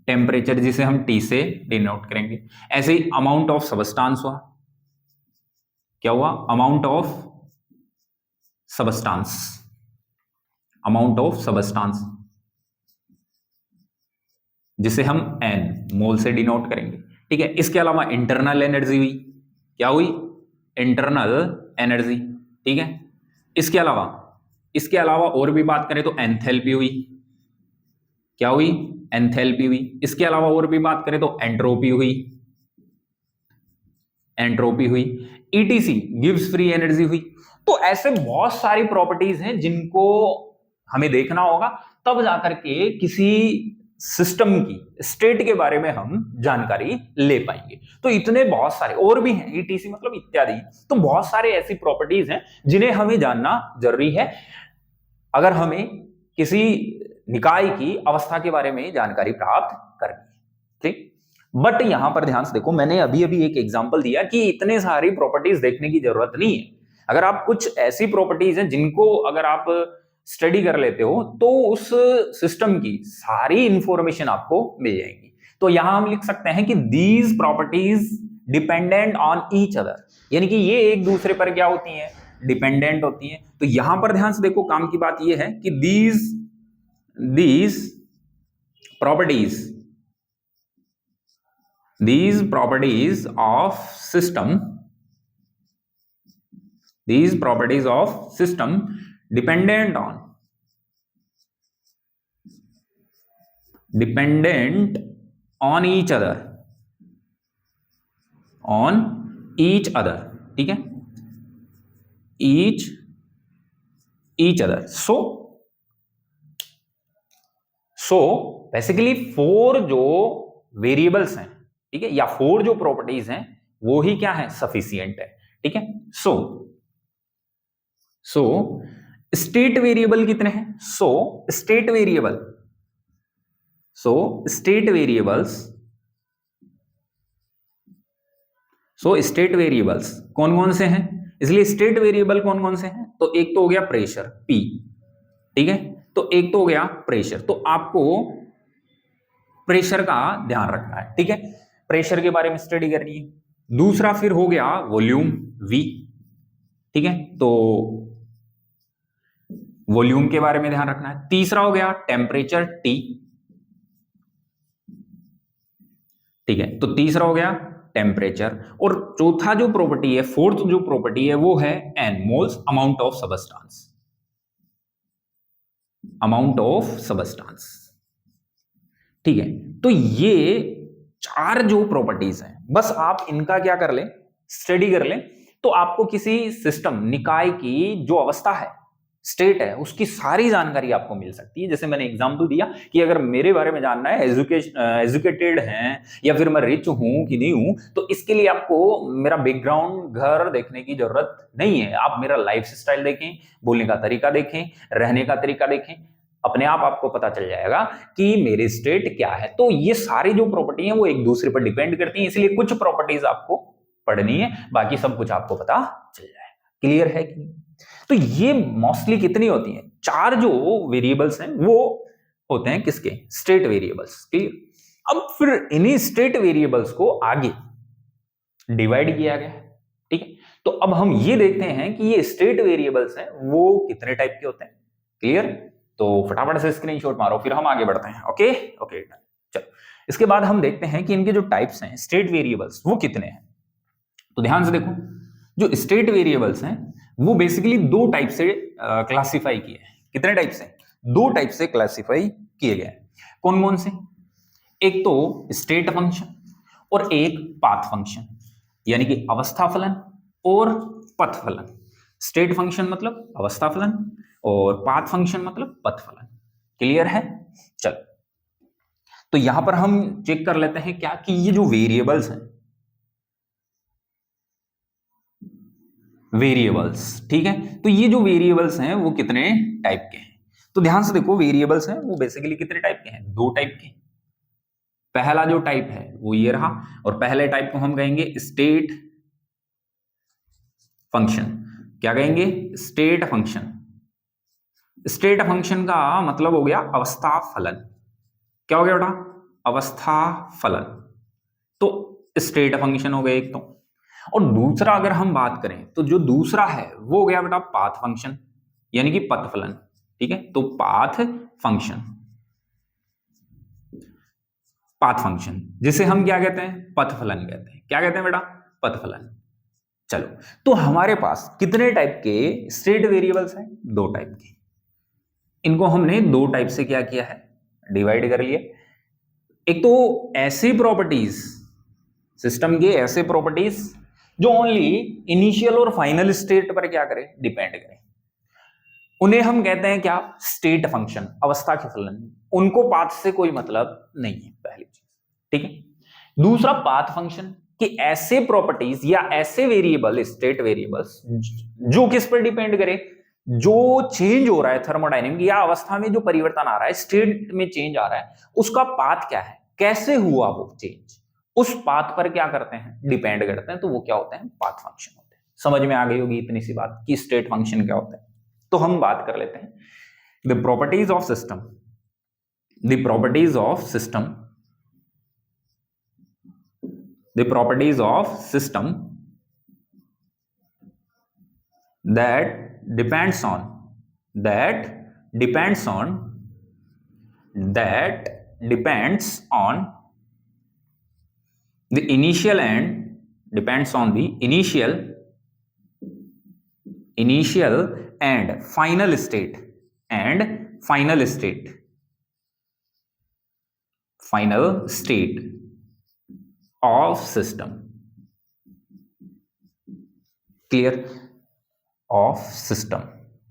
टेम्परेचर जिसे हम टी से डिनोट करेंगे। ऐसे ही अमाउंट ऑफ सबस्टांस हुआ, क्या हुआ, अमाउंट ऑफ सबस्टांस, जिसे हम एन मोल से डिनोट करेंगे, ठीक है। इसके अलावा इंटरनल एनर्जी हुई, क्या हुई, इंटरनल एनर्जी, ठीक है। इसके अलावा और भी बात करें तो एंथैल्पी हुई, क्या हुई, एंथैल्पी हुई। इसके अलावा और भी बात करें तो एंट्रोपी हुई, ईटीसी गिव्स फ्री एनर्जी हुई। तो ऐसे बहुत सारी प्रॉपर्टीज हैं जिनको हमें देखना होगा, तब जाकर के किसी सिस्टम की स्टेट के बारे में हम जानकारी ले पाएंगे। तो इतने बहुत सारे और भी हैं, ईटीसी मतलब इत्यादि। तो बहुत सारे ऐसी प्रॉपर्टीज हैं जिन्हें हमें जानना जरूरी है अगर हमें किसी निकाय की अवस्था के बारे में जानकारी प्राप्त करनी है, ठीक। बट यहां पर ध्यान से देखो, मैंने अभी एक एग्जांपल दिया कि इतने सारी प्रॉपर्टीज देखने की जरूरत नहीं है। अगर आप कुछ ऐसी प्रॉपर्टीज हैं जिनको अगर आप स्टडी कर लेते हो तो उस सिस्टम की सारी इंफॉर्मेशन आपको मिल जाएगी। तो यहां हम लिख सकते हैं कि these properties dependent on each other, यानी कि ये एक दूसरे पर क्या होती हैं, डिपेंडेंट होती हैं। तो यहां पर ध्यान से देखो, काम की बात ये है कि these properties of system dependent on each other, ठीक है, each other। so बेसिकली 4 जो वेरिएबल्स हैं ठीक है, या 4 जो प्रॉपर्टीज हैं वो ही क्या है, सफिशियंट है। ठीक है, सो स्टेट वेरिएबल कितने हैं? स्टेट वेरिएबल्स कौन कौन से हैं? इसलिए स्टेट वेरिएबल कौन कौन से हैं? तो एक तो हो गया प्रेशर P, ठीक है, तो एक तो हो गया प्रेशर, तो आपको प्रेशर का ध्यान रखना है। ठीक है, प्रेशर के बारे में स्टडी करनी है। दूसरा फिर हो गया वॉल्यूम V, ठीक है, तो वॉल्यूम के बारे में ध्यान रखना है। तीसरा हो गया टेम्परेचर T, ठीक है, तो तीसरा हो गया टेम्परेचर। और चौथा जो प्रॉपर्टी है, फोर्थ जो प्रॉपर्टी है वो है N, moles, amount of substance, ठीक है। तो ये 4 जो प्रॉपर्टीज हैं, बस आप इनका क्या कर लें, स्टडी कर लें, तो आपको किसी सिस्टम, निकाय की जो अवस्था है, स्टेट है, उसकी सारी जानकारी आपको मिल सकती है। जैसे मैंने एग्जाम्पल दिया कि अगर मेरे बारे में जानना है, एजुकेटेड हैं या फिर मैं रिच हूं कि नहीं हूं, तो इसके लिए आपको मेरा बैकग्राउंड, घर देखने की जरूरत नहीं है। आप मेरा लाइफ स्टाइल देखें, बोलने का तरीका देखें, रहने का तरीका देखें, अपने आप आपको पता चल जाएगा कि मेरी स्टेट क्या है। तो ये सारी जो प्रॉपर्टी हैं वो एक दूसरे पर डिपेंड करती हैं, इसलिए कुछ प्रॉपर्टीज आपको पढ़नी है, बाकी सब कुछ आपको पता चल जाएगा। क्लियर है कि? तो ये मोस्टली कितनी होती हैं? 4 जो वेरिएबल्स हैं वो होते हैं किसके? State variables. क्लियर? अब फिर इन्हीं स्टेट वेरिएबल्स को आगे डिवाइड किया गया है। ठीक है, तो अब हम ये देखते हैं कि ये स्टेट वेरिएबल्स हैं वो कितने टाइप के होते हैं। क्लियर? तो फटाफट से स्क्रीनशॉट मारो, फिर हम आगे बढ़ते हैं। ओके ओके, चलो। इसके बाद हम देखते हैं कि इनके जो टाइप्स हैं स्टेट वेरिएबल्स वो कितने हैं। तो ध्यान से देखो, जो स्टेट वेरिएबल्स हैं वो बेसिकली 2 टाइप से क्लासिफाई किए हैं। कितने टाइप से? 2 टाइप से क्लासिफाई किए गए हैं। कौन कौन से? एक तो स्टेट फंक्शन और एक पाथ फंक्शन, यानी कि अवस्था फलन और पथ फलन। स्टेट फंक्शन मतलब अवस्था फलन और पाथ फंक्शन मतलब पथ फलन। क्लियर है? चलो, तो यहां पर हम चेक कर लेते हैं क्या कि ये जो वेरिएबल्स हैं, वेरिएबल्स, ठीक है, तो ये जो वेरिएबल्स हैं वो कितने टाइप के हैं? तो ध्यान से देखो, वेरिएबल्स हैं वो बेसिकली कितने टाइप के हैं? 2 टाइप के। पहला जो टाइप है वो ये रहा, और पहले टाइप को हम कहेंगे स्टेट फंक्शन। क्या कहेंगे? State function. स्टेट फंक्शन का मतलब हो गया अवस्था फलन। क्या हो गया बेटा? अवस्था फलन। तो स्टेट फंक्शन हो गया एक तो। और दूसरा अगर हम बात करें तो जो दूसरा है वो हो गया बेटा पाथ फंक्शन, यानी कि पथ फलन। ठीक है, तो पाथ फंक्शन, जिसे हम क्या कहते हैं? पथ फलन कहते हैं। क्या कहते हैं बेटा? पथ फलन। चलो, तो हमारे पास कितने टाइप के स्टेट वेरिएबल्स हैं? 2 टाइप के। इनको हमने 2 टाइप से क्या किया है? डिवाइड कर लिए। एक तो ऐसी प्रॉपर्टीज, सिस्टम के ऐसे प्रॉपर्टीज जो ओनली इनिशियल और फाइनल स्टेट पर क्या करें? डिपेंड करें, उन्हें हम कहते हैं क्या? स्टेट फंक्शन, अवस्था के फलन। उनको पाथ से कोई मतलब नहीं है, पहली चीज। ठीक है। दूसरा पाथ फंक्शन, कि ऐसे प्रॉपर्टीज या ऐसे वेरिएबल, स्टेट वेरिएबल्स, जो किस पर डिपेंड करे? जो चेंज हो रहा है थर्मोडायनेमिक या अवस्था में जो परिवर्तन आ रहा है, स्टेट में चेंज आ रहा है, उसका पाथ क्या है, कैसे हुआ वो चेंज, उस पाथ पर क्या करते हैं? डिपेंड करते हैं। तो वो क्या होते हैं? पाथ फंक्शन होते हैं। समझ में आ गई होगी इतनी सी बात कि स्टेट फंक्शन क्या होता है। तो हम बात कर लेते हैं the properties of system. The properties of system, the properties of system that depends on that depends on the initial and depends on the initial and final state of system. Clear? Of system.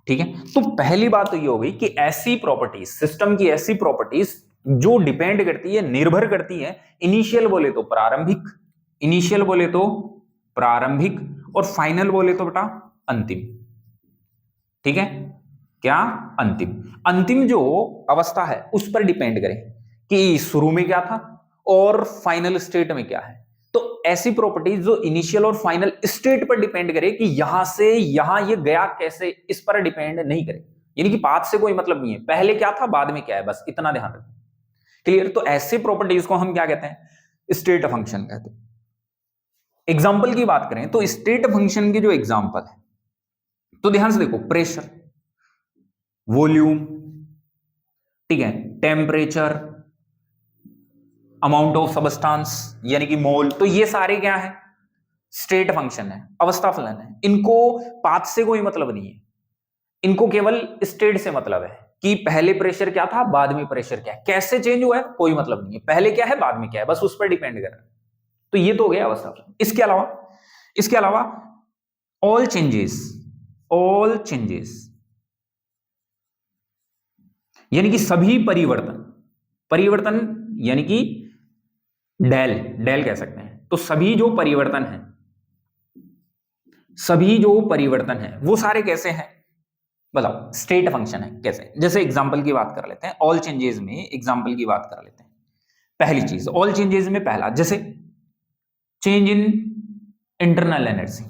ठीक है, तो पहली बात तो ये हो गई कि ऐसी प्रॉपर्टीज, सिस्टम की ऐसी प्रॉपर्टीज जो डिपेंड करती है, निर्भर करती है, इनिशियल बोले तो प्रारंभिक, इनिशियल बोले तो प्रारंभिक, और फाइनल बोले तो बेटा अंतिम। ठीक है, क्या? अंतिम। अंतिम जो अवस्था है उस पर डिपेंड करे कि शुरू में क्या था और फाइनल स्टेट में क्या है। तो ऐसी प्रॉपर्टीज जो इनिशियल और फाइनल स्टेट पर डिपेंड करे कि यहां से यहां ये गया कैसे, इस पर डिपेंड नहीं करे, यानी कि पाथ से कोई मतलब नहीं है, पहले क्या था बाद में क्या है, बस इतना ध्यान रखें। क्लियर? तो ऐसे प्रॉपर्टीज को हम क्या कहते हैं? स्टेट फंक्शन कहते हैं। एग्जाम्पल की बात करें तो स्टेट फंक्शन के जो एग्जाम्पल है, तो ध्यान से देखो, प्रेशर, वॉल्यूम, ठीक है, टेम्परेचर, अमाउंट ऑफ सबस्टांस यानी कि मोल, तो ये सारे क्या है? स्टेट फंक्शन है, अवस्था फलन है। इनको पाथ से कोई मतलब नहीं है, इनको केवल स्टेट से मतलब है कि पहले प्रेशर क्या था, बाद में प्रेशर क्या है, कैसे चेंज हुआ है कोई मतलब नहीं है, पहले क्या है बाद में क्या है, बस उस पर डिपेंड कर रहा है। तो ये तो हो गया अवस्था फलन। इसके अलावा ऑल चेंजेस, ऑल चेंजेस यानी कि सभी परिवर्तन, परिवर्तन यानी कि डेल, डेल कह सकते हैं। तो सभी जो परिवर्तन है, सभी जो परिवर्तन है वो सारे कैसे हैं? बताओ, स्टेट फंक्शन है। कैसे? जैसे एग्जांपल की बात कर लेते हैं, ऑल चेंजेस में एग्जांपल की बात कर लेते हैं। पहली चीज ऑल चेंजेस में पहला, जैसे चेंज इन इंटरनल एनर्जी,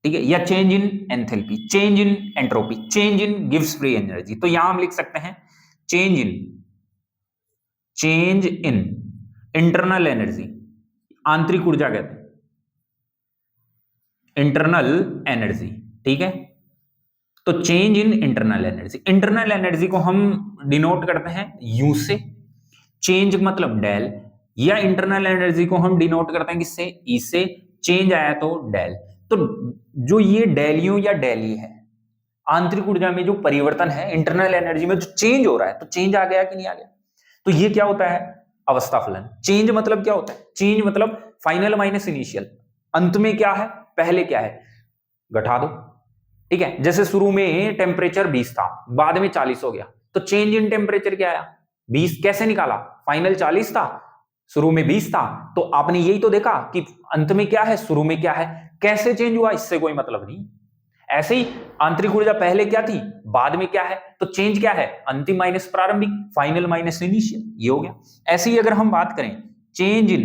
ठीक है, या change in enthalpy, change in entropy, change in gives free energy. तो यहां हम लिख सकते हैं चेंज इन इंटरनल एनर्जी, आंतरिक ऊर्जा कहते हैं, इंटरनल एनर्जी। ठीक है, तो change in internal energy, internal energy को हम डिनोट करते हैं यू से, चेंज मतलब डेल, या इंटरनल एनर्जी को हम डिनोट करते हैं किससे? ई से, चेंज आया तो डेल। तो जो ये डेलियो या डेली है, आंतरिक ऊर्जा में जो परिवर्तन है, इंटरनल एनर्जी में जो चेंज हो रहा है, तो चेंज आ गया कि नहीं आ गया? तो ये क्या होता है? अवस्था फलन। चेंज मतलब क्या होता है? चेंज मतलब फाइनल माइनस इनिशियल, अंत में क्या है, पहले क्या है, घटा दो। ठीक है, जैसे शुरू में टेम्परेचर 20 था, बाद में 40 हो गया, तो चेंज इन टेम्परेचर क्या आया? 20। कैसे निकाला? फाइनल 40 था, शुरू में 20 था, तो आपने यही तो देखा कि अंत में क्या है, शुरू में क्या है, कैसे चेंज हुआ, इससे कोई मतलब नहीं। ऐसे ही आंतरिक ऊर्जा पहले क्या थी, बाद में क्या है, तो चेंज क्या है? अंतिम माइनस प्रारंभिक, फाइनल माइनस इनिशियल, ये हो गया। ऐसे ही अगर हम बात करें change in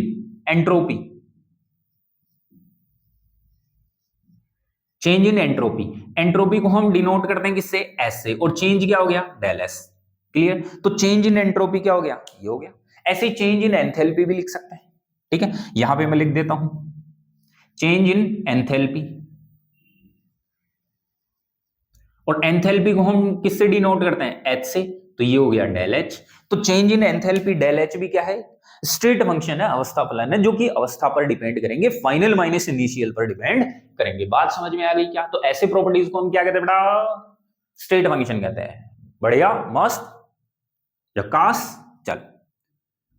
entropy, change in entropy, entropy को हम डिनोट करते हैं किससे? एस से, और चेंज क्या हो गया? Del S. क्लियर? तो चेंज इन एंट्रोपी क्या हो गया? ये हो गया। ऐसे ही चेंज इन एंथैल्पी भी लिख सकते हैं। ठीक है, यहां पे मैं लिख देता हूं चेंज इन एंथैल्पी, और एंथैल्पी को हम किससे डिनोट करते हैं? एच से, तो ये हो गया डेल एच। तो change in enthalpy del H भी क्या है? स्टेट फंक्शन है, अवस्था फलन है, जो कि अवस्था पर डिपेंड करेंगे, फाइनल माइनस इनिशियल पर डिपेंड करेंगे। बात समझ में आ गई क्या? तो ऐसे प्रॉपर्टीज को हम क्या कहते हैं बेटा? स्टेट फंक्शन कहते हैं। बढ़िया, मस्त, झकास। चल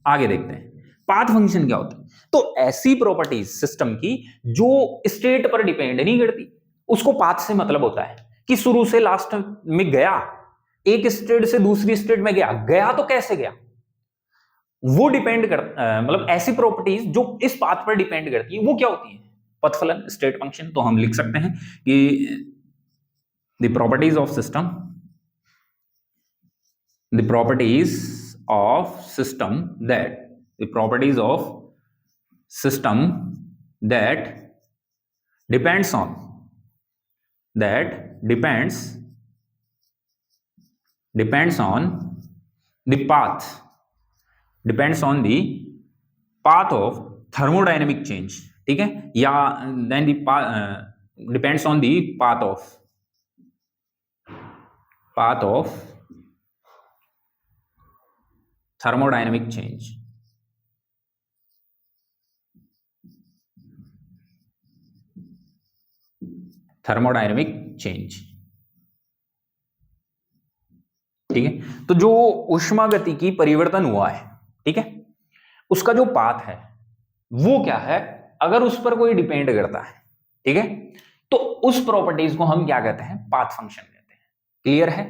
आगे देखते हैं पाथ फंक्शन क्या होता है। तो ऐसी प्रॉपर्टीज सिस्टम की जो स्टेट पर डिपेंड नहीं करती, उसको पाथ से मतलब होता है कि शुरू से लास्ट में गया, एक स्टेट से दूसरी स्टेट में गया, गया तो कैसे गया, वो डिपेंड कर मतलब ऐसी प्रॉपर्टीज जो इस पाथ पर डिपेंड करती है वो क्या होती है? पथफलन, स्टेट फंक्शन। तो हम लिख सकते हैं कि the properties of system, the properties of system that, the properties of system that depends on, that depends on the path, depends on the path of thermodynamic change, ठीक है, या then the depends on the path of thermodynamic change, thermodynamic change. ठीक है, तो जो ऊष्मागति की परिवर्तन हुआ है, ठीक है, उसका जो पाथ है वो क्या है, अगर उस पर कोई डिपेंड करता है, ठीक है, तो उस प्रॉपर्टीज को हम क्या कहते हैं? पाथ फंक्शन कहते हैं। क्लियर है?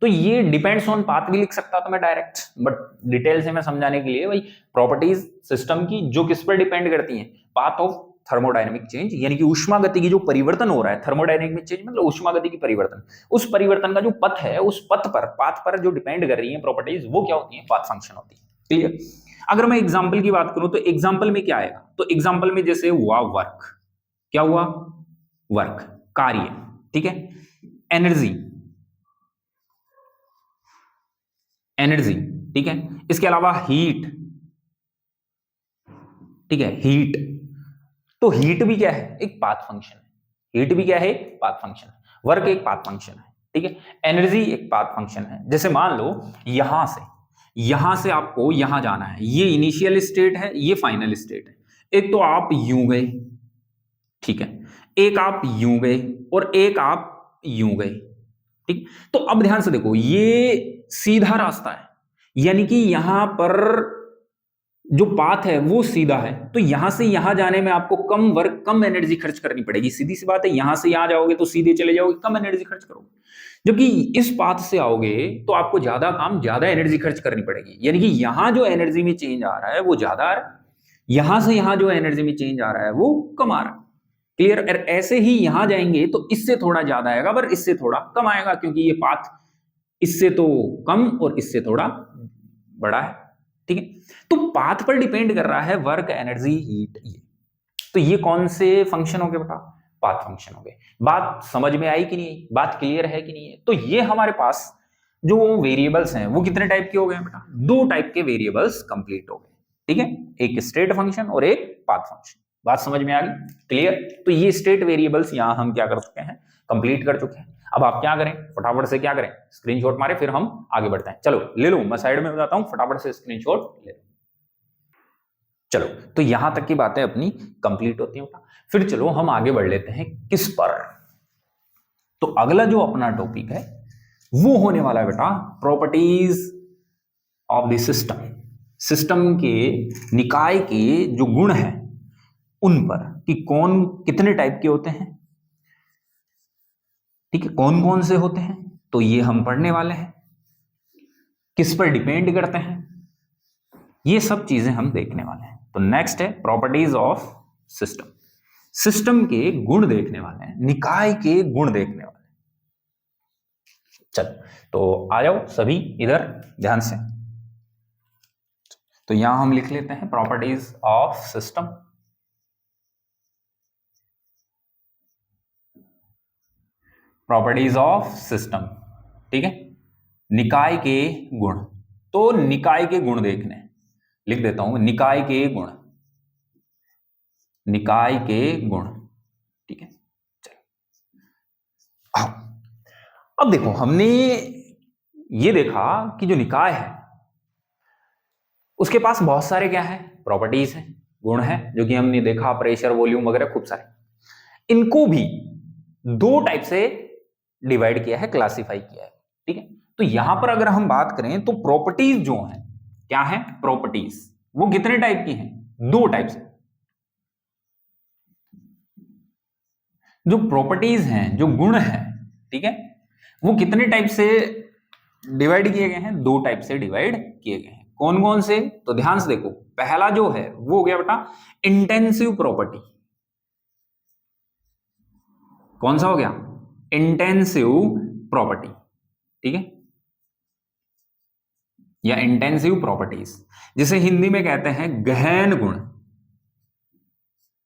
तो ये डिपेंड्स ऑन पाथ भी लिख सकता था मैं डायरेक्ट, बट डिटेल से मैं समझाने के लिए भाई प्रॉपर्टीज सिस्टम की जो किस पर डिपेंड करती हैं, पाथ ऑफ थर्मोडायनेमिक चेंज, यानी कि ऊष्मा गति की जो परिवर्तन हो रहा है, थर्मोडायनेमिक चेंज मतलब ऊष्मा गति की परिवर्तन, उस परिवर्तन का जो पथ है, उस पथ पर, पाथ पर जो डिपेंड कर रही है प्रॉपर्टीज, वो क्या होती है, पाथ फंक्शन होती है। क्लियर। अगर मैं एग्जाम्पल की बात करूं तो एग्जाम्पल में क्या आएगा, तो एग्जाम्पल में जैसे हुआ वर्क, क्या हुआ, वर्क, कार्य, ठीक है, एनर्जी, एनर्जी, ठीक है, इसके अलावा हीट, ठीक है, हीट, तो हीट भी क्या है, एक पाथ फंक्शन है, हीट भी क्या है, पाथ फंक्शन है, वर्क एक पाथ फंक्शन है, ठीक है, एनर्जी एक पाथ फंक्शन है। जैसे मान लो यहां से आपको यहां जाना है, ये इनिशियल स्टेट है, ये फाइनल स्टेट है, एक तो आप यूं गए, ठीक है, एक आप यूं गए और एक आप यूं गए, ठीक। तो अब ध्यान से देखो, ये सीधा रास्ता है, यानी कि यहां पर जो पाथ है वो सीधा है, तो यहां से यहां जाने में आपको कम वर्क, कम एनर्जी खर्च करनी पड़ेगी, सीधी सी बात है, यहां से यहां जाओगे तो सीधे चले जाओगे, कम एनर्जी खर्च करोगे, जबकि इस पाथ से आओगे तो आपको ज्यादा काम, ज्यादा एनर्जी खर्च करनी पड़ेगी, यानी कि यहां जो एनर्जी में चेंज आ रहा है वो ज्यादा आ रहा है, यहां से यहां जो एनर्जी में चेंज आ रहा है वो कम आ रहा है। क्लियर। ऐसे ही यहां जाएंगे तो इससे थोड़ा ज्यादा आएगा पर इससे थोड़ा कम आएगा, क्योंकि ये पाथ इससे तो कम और इससे थोड़ा बड़ा है, ठीक है। तो पाथ पर डिपेंड कर रहा है वर्क, एनर्जी, हीट, ये। तो ये कौन से फंक्शन हो गए बेटा, पाथ फंक्शन हो गए। बात समझ में आई कि नहीं, बात क्लियर है कि नहीं है। तो ये हमारे पास जो वेरिएबल्स हैं वो कितने टाइप के हो गए बेटा, दो टाइप के वेरिएबल्स कंप्लीट हो गए, ठीक है, एक स्टेट फंक्शन और एक पाथ फंक्शन। बात समझ में आ गई, क्लियर। तो ये स्टेट वेरिएबल्स यहां हम क्या कर चुके हैं, कंप्लीट कर चुके हैं। अब आप क्या करें, फटाफट से क्या करें, स्क्रीनशॉट मारे, फिर हम आगे बढ़ते हैं। चलो ले लो, मैं साइड में हो जाता हूं, फटाफट से स्क्रीनशॉट ले लो। चलो, तो यहां तक की बातें अपनी कंप्लीट होती हैं। फिर चलो हम आगे बढ़ लेते हैं किस पर। तो अगला जो अपना टॉपिक है वो होने वाला है बेटा properties of the system. System के, निकाय के जो गुण हैं उन पर, कि कौन कितने टाइप के होते हैं, ठीक है, कौन कौन से होते हैं, तो ये हम पढ़ने वाले हैं। किस पर डिपेंड करते हैं, ये सब चीजें हम देखने वाले हैं। तो नेक्स्ट है प्रॉपर्टीज ऑफ सिस्टम। सिस्टम के गुण देखने वाले हैं, निकाय के गुण देखने वाले हैं। चल, तो आ जाओ सभी इधर ध्यान से। तो यहां हम लिख लेते हैं properties of system. Properties of system, ठीक है, निकाय के गुण। तो निकाय के गुण देखने, लिख देता हूं निकाय के गुण, निकाय के गुण, ठीक है। चलो अब देखो, हमने ये देखा कि जो निकाय है उसके पास बहुत सारे क्या है, प्रॉपर्टीज हैं, गुण हैं, जो कि हमने देखा, प्रेशर, वॉल्यूम वगैरह खूब सारे। इनको भी दो टाइप से डिवाइड किया है, क्लासिफाई किया है, ठीक है। तो यहां पर अगर हम बात करें तो प्रॉपर्टीज जो हैं, क्या है, प्रॉपर्टीज, वो कितने टाइप की हैं, दो टाइप से। जो प्रॉपर्टीज हैं, जो गुण हैं, ठीक है, वो कितने टाइप से डिवाइड किए गए हैं, दो टाइप से डिवाइड किए गए हैं। कौन कौन से, तो ध्यान से देखो, पहला जो है वो हो गया बेटा इंटेंसिव प्रॉपर्टी। कौन सा हो गया, इंटेंसिव प्रॉपर्टी, ठीक है, या इंटेंसिव प्रॉपर्टीज, जिसे हिंदी में कहते हैं गहन गुण,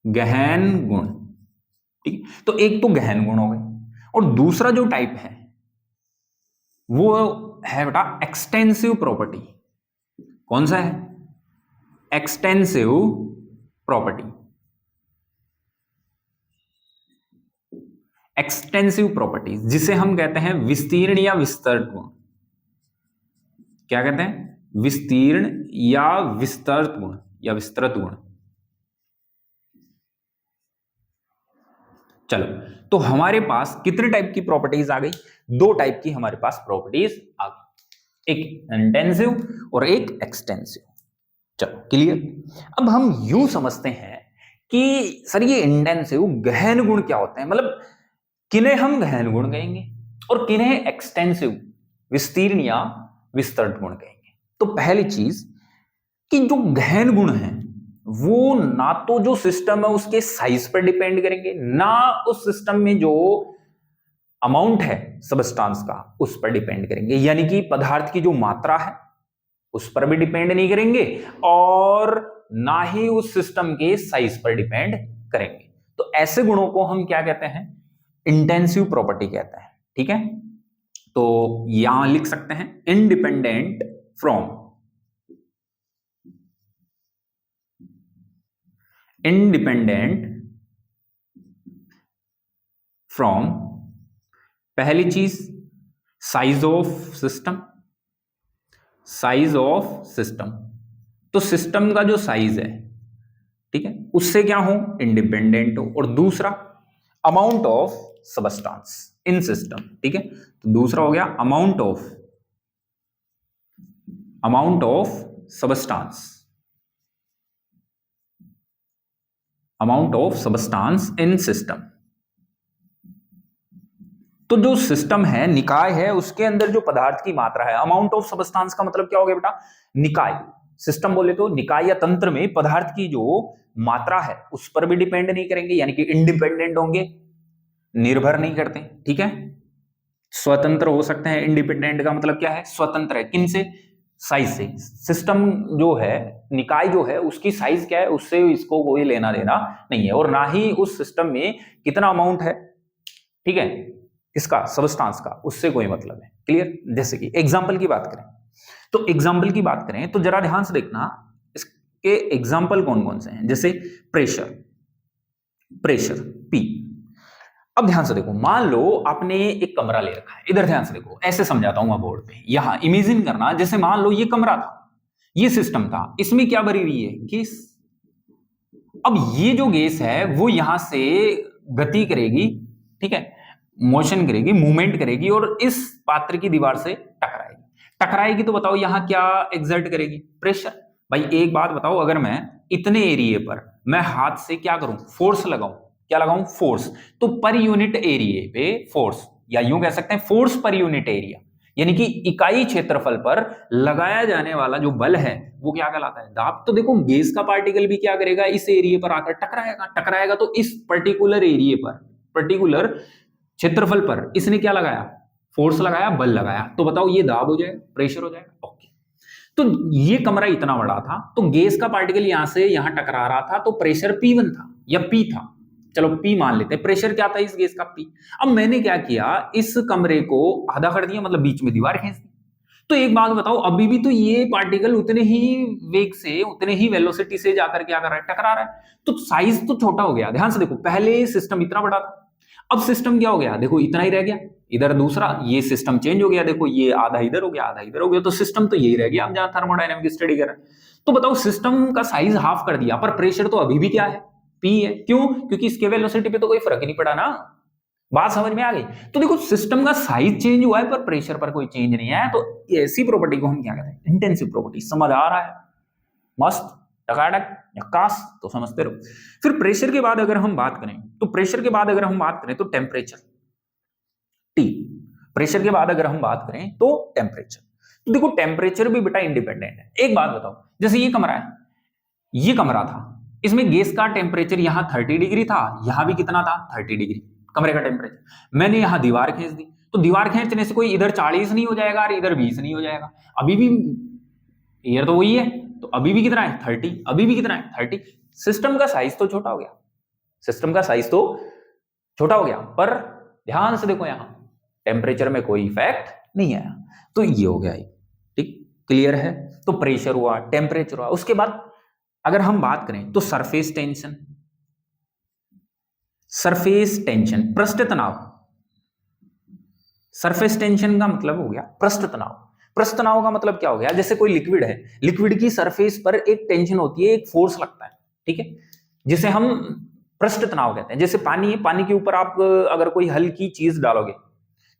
गहन गुण, ठीक है। तो एक तो गहन गुण हो गए, और दूसरा जो टाइप है वो है बेटा एक्सटेंसिव प्रॉपर्टी। कौन सा है, एक्सटेंसिव प्रॉपर्टी। एक्सटेंसिव प्रॉपर्टी जिसे हम कहते हैं विस्तीर्ण या विस्तृत गुण। क्या कहते हैं, विस्तीर्ण या विस्तृत गुण, या विस्तृत गुण। चलो, तो हमारे पास कितने टाइप की प्रॉपर्टीज आ गई, दो टाइप की हमारे पास प्रॉपर्टीज आ गई, एक इंटेंसिव और एक एक्सटेंसिव। चलो क्लियर। अब हम यूं समझते हैं कि सर ये इंटेंसिव गहन गुण क्या होते हैं, मतलब किन्हें हम गहन गुण कहेंगे और किन्हें एक्सटेंसिव, विस्तीर्ण या विस्तृत गुण कहेंगे। तो पहली चीज कि जो गहन गुण है वो ना तो जो सिस्टम है उसके साइज पर डिपेंड करेंगे, ना उस सिस्टम में जो अमाउंट है सबस्टांस का उस पर डिपेंड करेंगे, यानी कि पदार्थ की जो मात्रा है उस पर भी डिपेंड नहीं करेंगे और ना ही उस सिस्टम के साइज पर डिपेंड करेंगे। तो ऐसे गुणों को हम क्या कहते हैं? इंटेंसिव प्रॉपर्टी कहते हैं। ठीक है, तो यहां लिख सकते हैं इंडिपेंडेंट फ्रॉम पहली चीज size of system, size of system, तो सिस्टम का जो साइज है, ठीक है, उससे क्या हो? इंडिपेंडेंट हो। और दूसरा amount of substance in system. ठीक है, तो दूसरा हो गया amount of substance, amount of substance in system. तो जो सिस्टम है, निकाय है, उसके अंदर जो पदार्थ की मात्रा है, अमाउंट ऑफ सबस्टांस का मतलब क्या हो गया बेटा? निकाय। सिस्टम बोले तो निकाय या तंत्र में पदार्थ की जो मात्रा है उस पर भी डिपेंड नहीं करेंगे, यानी कि इंडिपेंडेंट होंगे, निर्भर नहीं करते। ठीक है, स्वतंत्र हो सकते हैं। इंडिपेंडेंट का मतलब क्या है? स्वतंत्र है। किन से? साइज से। सिस्टम जो है, निकाय जो है, उसकी साइज क्या है उससे इसको कोई लेना देना नहीं है, और ना ही उस सिस्टम में कितना अमाउंट है, ठीक है, इसका सबस्टांस का, उससे कोई मतलब है। क्लियर? जैसे कि एग्जांपल की बात करें, तो एग्जांपल की बात करें तो जरा ध्यान से देखना इसके एग्जांपल कौन कौन से हैं। जैसे प्रेशर, प्रेशर पी। अब ध्यान से देखो, मान लो आपने एक कमरा ले रखा है, इधर ध्यान से देखो, ऐसे समझाता हूं मैं बोर्ड पे। यहां इमेजिन करना, जैसे मान लो ये कमरा था, ये सिस्टम था, इसमें क्या भरी हुई है? गैस। अब ये जो गैस है वो यहां से गति करेगी, ठीक है, मोशन करेगी, मूवमेंट करेगी, और इस पात्र की दीवार से टकराएगी। टकराएगी तो बताओ यहां क्या एक्सर्ट करेगी? प्रेशर। भाई एक बात बताओ, अगर मैं इतने एरिया पर मैं हाथ से क्या करूं? फोर्स लगाऊं। क्या लगाऊं? फोर्स। तो पर यूनिट एरिया पे फोर्स, या यूं कह सकते हैं फोर्स पर यूनिट एरिया, यानी कि इकाई क्षेत्रफल पर लगाया जाने वाला जो बल है वो क्या कहलाता है? दाब। तो देखो गैस का पार्टिकल भी क्या करेगा? इस एरिया पर आकर टकराएगा। टकराएगा तो इस पर्टिकुलर एरिया पर, पर्टिकुलर क्षेत्रफल पर इसने क्या लगाया? फोर्स लगाया, बल लगाया। तो बताओ ये दाब हो जाएगा, प्रेशर हो जाएगा। ओके, तो ये कमरा इतना बड़ा था, तो गैस का पार्टिकल यहां से यहां टकरा रहा था, तो प्रेशर P1 था या P था, चलो P मान लेते हैं। प्रेशर क्या था इस गैस का? P। अब मैंने क्या किया, इस कमरे को आधा कर दिया, मतलब बीच में दीवार खींच दी। तो एक बात बताओ, अभी भी तो ये पार्टिकल उतने ही वेग से, उतने ही वेलोसिटी से जाकर क्या कर रहा है? टकरा रहा है। तो साइज तो छोटा हो गया। ध्यान से देखो, पहले सिस्टम इतना बड़ा था, अब सिस्टम क्या हो गया? देखो इतना ही रह गया। इधर दूसरा, ये सिस्टम चेंज हो गया, देखो ये आधा इधर हो गया, आधा इधर हो गया, तो सिस्टम तो यही रह गया। अब जहां थर्मोडायनेमिक स्टडी कर रहे हैं, तो बताओ सिस्टम का साइज हाफ कर दिया, पर प्रेशर तो अभी भी क्या है? P है। क्यों? क्योंकि इसके वेलोसिटी पे तो कोई फर्क ही नहीं पड़ा ना। बात समझ में आ गई? तो देखो सिस्टम का साइज चेंज हुआ है पर प्रेशर पर कोई चेंज नहीं आया, तो ऐसी प्रॉपर्टी को हम क्या कहते हैं? Intensive property. समझ आ रहा है? मस्त, टकाटक, झक्कास। तो समझते रहो। फिर प्रेशर के बाद अगर हम बात करें, तो प्रेशर के बाद अगर हम बात करें तो टेम्परेचर, T। प्रेशर के बाद अगर हम बात करें तो टेम्परेचर। तो देखो टेम्परेचर भी बेटा इंडिपेंडेंट है। एक बात बताओ, जैसे ये कमरा है, ये कमरा था, इसमें गैस का टेम्परेचर यहां 30 डिग्री था, यहां भी कितना था? 30 डिग्री कमरे का टेम्परेचर। मैंने यहां दीवार खींच दी, तो दीवार खींचने से कोई इधर 40 नहीं हो जाएगा और इधर 20 नहीं हो जाएगा, अभी भी एयर तो वही है, तो अभी भी कितना है? 30। अभी भी कितना है? 30। सिस्टम का साइज तो छोटा हो गया, सिस्टम का साइज तो छोटा हो गया, पर ध्यान से देखो यहां टेम्परेचर में कोई इफेक्ट नहीं आया। तो ये हो गया, ठीक, क्लियर है? तो प्रेशर हुआ, टेम्परेचर हुआ। उसके बाद अगर हम बात करें तो सरफेस टेंशन, सरफेस टेंशन, पृष्ठ तनाव। सरफेस टेंशन का मतलब हो गया पृष्ठ तनाव। पृष्ठ तनाव का मतलब क्या हो गया? जैसे कोई लिक्विड है, लिक्विड की सरफेस पर एक टेंशन होती है, एक फोर्स लगता है, ठीक है, जिसे हम पृष्ठ तनाव कहते हैं। जैसे पानी है, पानी के ऊपर आप अगर कोई हल्की चीज डालोगे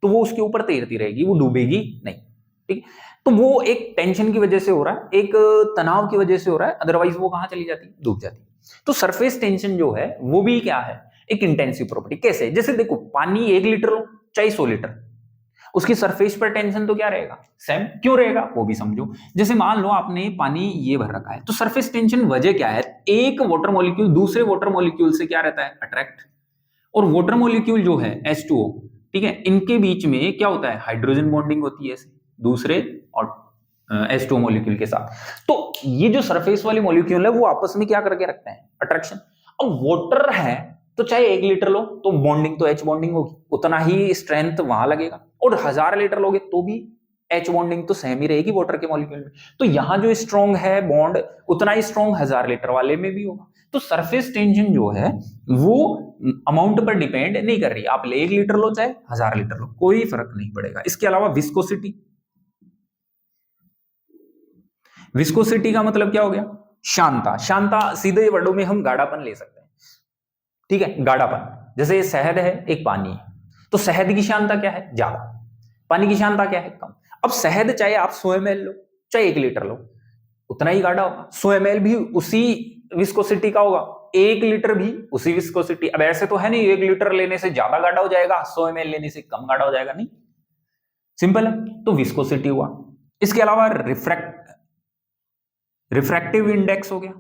तो वो उसके ऊपर तैरती रहेगी, वो डूबेगी नहीं, ठीक। तो वो एक टेंशन की वजह से हो रहा है, एक तनाव की वजह से हो रहा है, अदरवाइज वो कहां चली जाती? डूब जाती। तो सरफेस टेंशन जो है वो भी क्या है? एक इंटेंसिव प्रॉपर्टी। कैसे? जैसे देखो पानी 1 लीटर लो चाहे 100 लीटर, उसकी सरफेस पर टेंशन तो क्या रहेगा, सेम। क्यों रहेगा वो भी समझो। जैसे मान लो आपने पानी ये भर रखा है, तो सरफेस टेंशन वजह क्या है, एक वाटर मॉलिक्यूल दूसरे वाटर मॉलिक्यूल से क्या रहता है, अट्रैक्ट। और वाटर मॉलिक्यूल जो है H2O, ठीक है, इनके बीच में क्या होता है, हाइड्रोजन बॉन्डिंग होती है दूसरे और H2O मॉलिक्यूल के साथ। तो ये जो सरफेस वाली मॉलिक्यूल है वो आपस में क्या करके रखते हैं, अट्रैक्शन। अब वाटर है तो चाहे 1 लीटर लो तो बॉन्डिंग तो H बॉन्डिंग होगी, उतना ही स्ट्रेंथ वहां लगेगा। और 1000 लीटर लोगे तो भी H बॉन्डिंग तो सेम ही रहेगी वाटर के मॉलिक्यूल में। तो यहां जो स्ट्रॉन्ग है बॉन्ड, उतना ही स्ट्रॉन्ग 1000 लीटर वाले में भी होगा। तो सरफेस टेंशन जो है वो अमाउंट पर डिपेंड नहीं कर रही, आप 1 लीटर लो चाहे 1000 लीटर लो, कोई फर्क नहीं पड़ेगा। इसके अलावा विस्कोसिटी, विस्कोसिटी का मतलब क्या हो गया, शांता। शांता सीधे वर्डों में हम गाढ़ापन ले सकते हैं, ठीक है, गाढ़ापन। जैसे शहद है, एक पानी है, तो शहद की शांता क्या है, ज्यादा, पानी की शांता क्या है, कम। अब शहद चाहे आप 100 ml लो चाहे 1 लीटर लो, उतना ही गाढ़ा होगा। 100 ml भी उसी विस्कोसिटी का होगा, 1 लीटर भी उसी विस्कोसिटी। अब ऐसे तो है नहीं 1 लीटर लेने से ज्यादा गाढ़ा हो जाएगा, 100 ml लेने से कम गाढ़ा हो जाएगा, नहीं, सिंपल है। तो विस्कोसिटी हुआ। इसके अलावा रिफ्रैक्टिव इंडेक्स हो गया।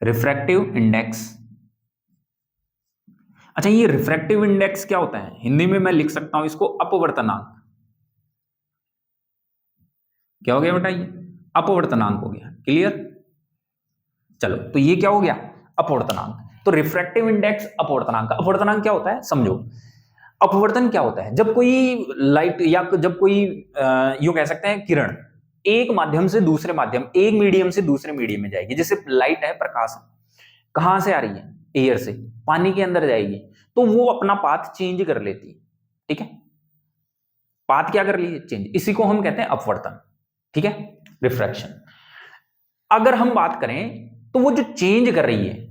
रिफ्रैक्टिव इंडेक्स, अच्छा ये रिफ्रैक्टिव इंडेक्स क्या होता है, हिंदी में मैं लिख सकता हूं इसको अपवर्तनांक। क्या हो गया बेटा, ये अपवर्तनांक हो गया, क्लियर। चलो तो ये क्या हो गया, अपवर्तनांक। तो रिफ्रैक्टिव इंडेक्स अपवर्तनांक। अपवर्तनांक क्या होता है समझो। अपवर्तन क्या होता है, जब कोई लाइट या जब कोई यूं कह सकते हैं किरण एक माध्यम से दूसरे माध्यम, एक मीडियम से दूसरे मीडियम में जाएगी। जैसे लाइट है, प्रकाश कहां से आ रही है, एयर से, पानी के अंदर जाएगी तो वो अपना पाथ चेंज कर लेती है, ठीक है, पाथ क्या कर ली, चेंज। इसी को हम कहते हैं अपवर्तन, ठीक है, रिफ्रैक्शन। अगर हम बात करें तो वो जो चेंज कर रही है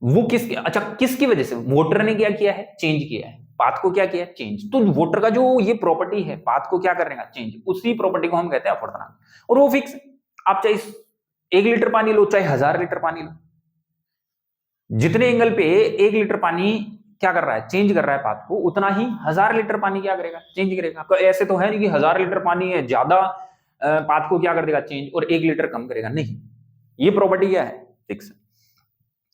वो किसकी वजह से, वोटर ने क्या किया है, चेंज किया है, पाथ को क्या किया है, चेंज। तो वोटर का जो ये प्रॉपर्टी है, पाथ को क्या करेगा, चेंज, उसी प्रॉपर्टी को हम कहते हैं अपवर्तनांक। और वो फिक्स, आप चाहे 1 लीटर पानी लो चाहे 1000 लीटर पानी लो, जितने एंगल पे 1 लीटर पानी क्या कर रहा है, चेंज कर रहा है पाथ को, उतना ही 1000 लीटर पानी क्या करेगा, चेंज करेगा। तो ऐसे तो है नहीं कि 1000 लीटर पानी है ज्यादा पाथ को क्या कर देगा, चेंज, और 1 लीटर कम करेगा, नहीं, ये प्रॉपर्टी क्या है, फिक्स।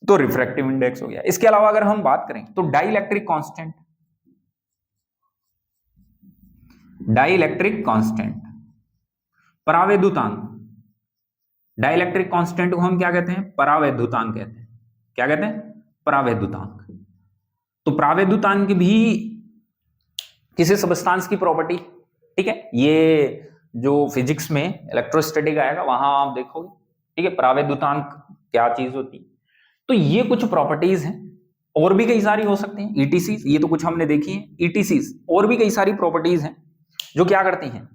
तो रिफ्रैक्टिव इंडेक्स हो गया। इसके अलावा अगर हम बात करें तो डाइलेक्ट्रिक कांस्टेंट, डाइलेक्ट्रिक कांस्टेंट, परावैद्युतांक। डाइलेक्ट्रिक कांस्टेंट को हम क्या कहते हैं, परावैद्युतांक कहते हैं। क्या कहते हैं, परावैद्युतांक। तो परावैद्युतांक भी किसी सब्सटेंस की प्रॉपर्टी, ठीक है, ये जो फिजिक्स में इलेक्ट्रोस्टैटिक आएगा वहां आप देखोगे, ठीक है, परावैद्युतांक क्या चीज होती है। तो ये कुछ प्रॉपर्टीज हैं, और भी कई सारी हो सकती हैं, ईटीसीज, ये तो कुछ हमने देखी है, ईटीसीज, और भी कई सारी प्रॉपर्टीज हैं जो क्या करती हैं,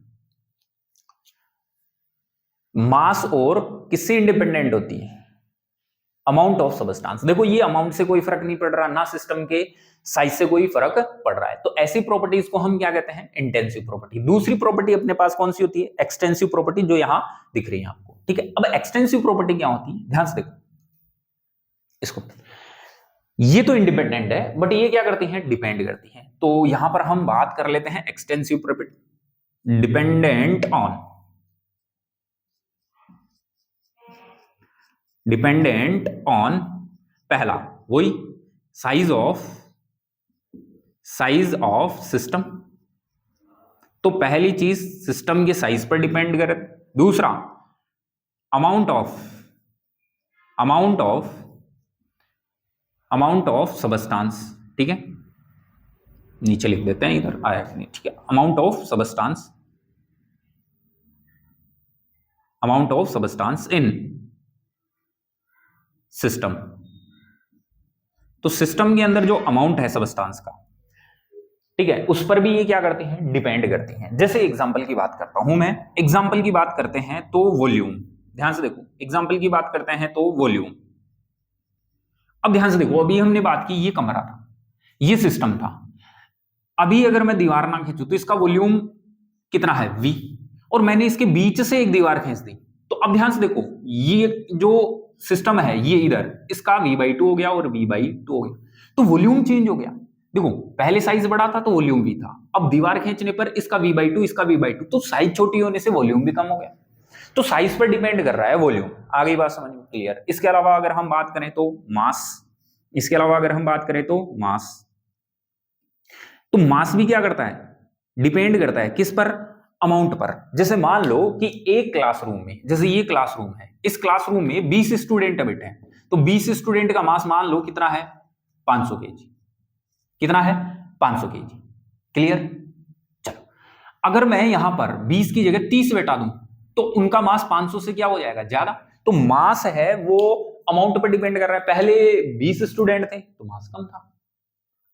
मास और किससे इंडिपेंडेंट होती है, अमाउंट ऑफ सब्सटेंस। देखो ये अमाउंट से कोई फर्क नहीं पड़ रहा, ना सिस्टम के साइज से कोई फर्क पड़ रहा है। तो ऐसी प्रॉपर्टीज को हम क्या कहते हैं, इंटेंसिव प्रॉपर्टी। दूसरी प्रॉपर्टी अपने पास कौन सी होती है, एक्सटेंसिव प्रॉपर्टी, जो यहां दिख रही है आपको, ठीक है। अब एक्सटेंसिव प्रॉपर्टी क्या होती है, ध्यान से देखो इसको। ये तो इंडिपेंडेंट है, बट ये क्या करती हैं, डिपेंड करती हैं। तो यहां पर हम बात कर लेते हैं extensive property, dependent on, dependent on, पहला वही साइज ऑफ सिस्टम। तो पहली चीज सिस्टम के साइज पर डिपेंड करे। दूसरा अमाउंट ऑफ सब्सटेंस, ठीक है, नीचे लिख देते हैं, इधर आया नहीं, ठीक है, amount of substance in system. तो सिस्टम के अंदर जो अमाउंट है सब्सटेंस का, ठीक है, उस पर भी ये क्या करती हैं, डिपेंड करती हैं। जैसे एग्जांपल की बात करता हूं मैं, एग्जांपल की बात करते हैं तो वॉल्यूम, ध्यान से देखो, एग्जांपल की बात करते हैं तो वॉल्यूम। अब ध्यान से देखो, अभी हमने बात की ये कमरा था, ये सिस्टम था। अभी अगर मैं दीवार ना खींचूं तो इसका वॉल्यूम कितना है, v, और मैंने इसके बीच से एक दीवार खींच दी, तो अब ध्यान से देखो, ये जो सिस्टम है ये इधर, इसका v/2 हो गया और v/2 हो गया, तो वॉल्यूम चेंज हो गया। देखो पहले साइज बड़ा था तो वॉल्यूम भी था, अब दीवार खींचने पर इसका v/2 इसका v/2, तो साइज छोटी होने से वॉल्यूम भी कम हो गया। तो साइज पर डिपेंड कर रहा है वॉल्यूम। आगे बात समझ में क्लियर। इसके अलावा अगर हम बात करें तो मास, इसके अलावा अगर हम बात करें तो मास, तो मास भी क्या करता है, डिपेंड करता है किस पर, अमाउंट पर। जैसे मान लो कि एक क्लासरूम में, जैसे ये क्लासरूम है, इस क्लासरूम में 20 स्टूडेंट बैठे हैं, तो 20 स्टूडेंट का मास मान लो कितना है, 500 केजी। कितना है, 500 केजी। क्लियर। चलो अगर मैं यहां पर 20 की जगह 30 बैठा दूं तो उनका मास 500 से क्या हो जाएगा, ज्यादा। तो मास है वो अमाउंट पर डिपेंड कर रहा है। पहले 20 स्टूडेंट थे तो मास कम था,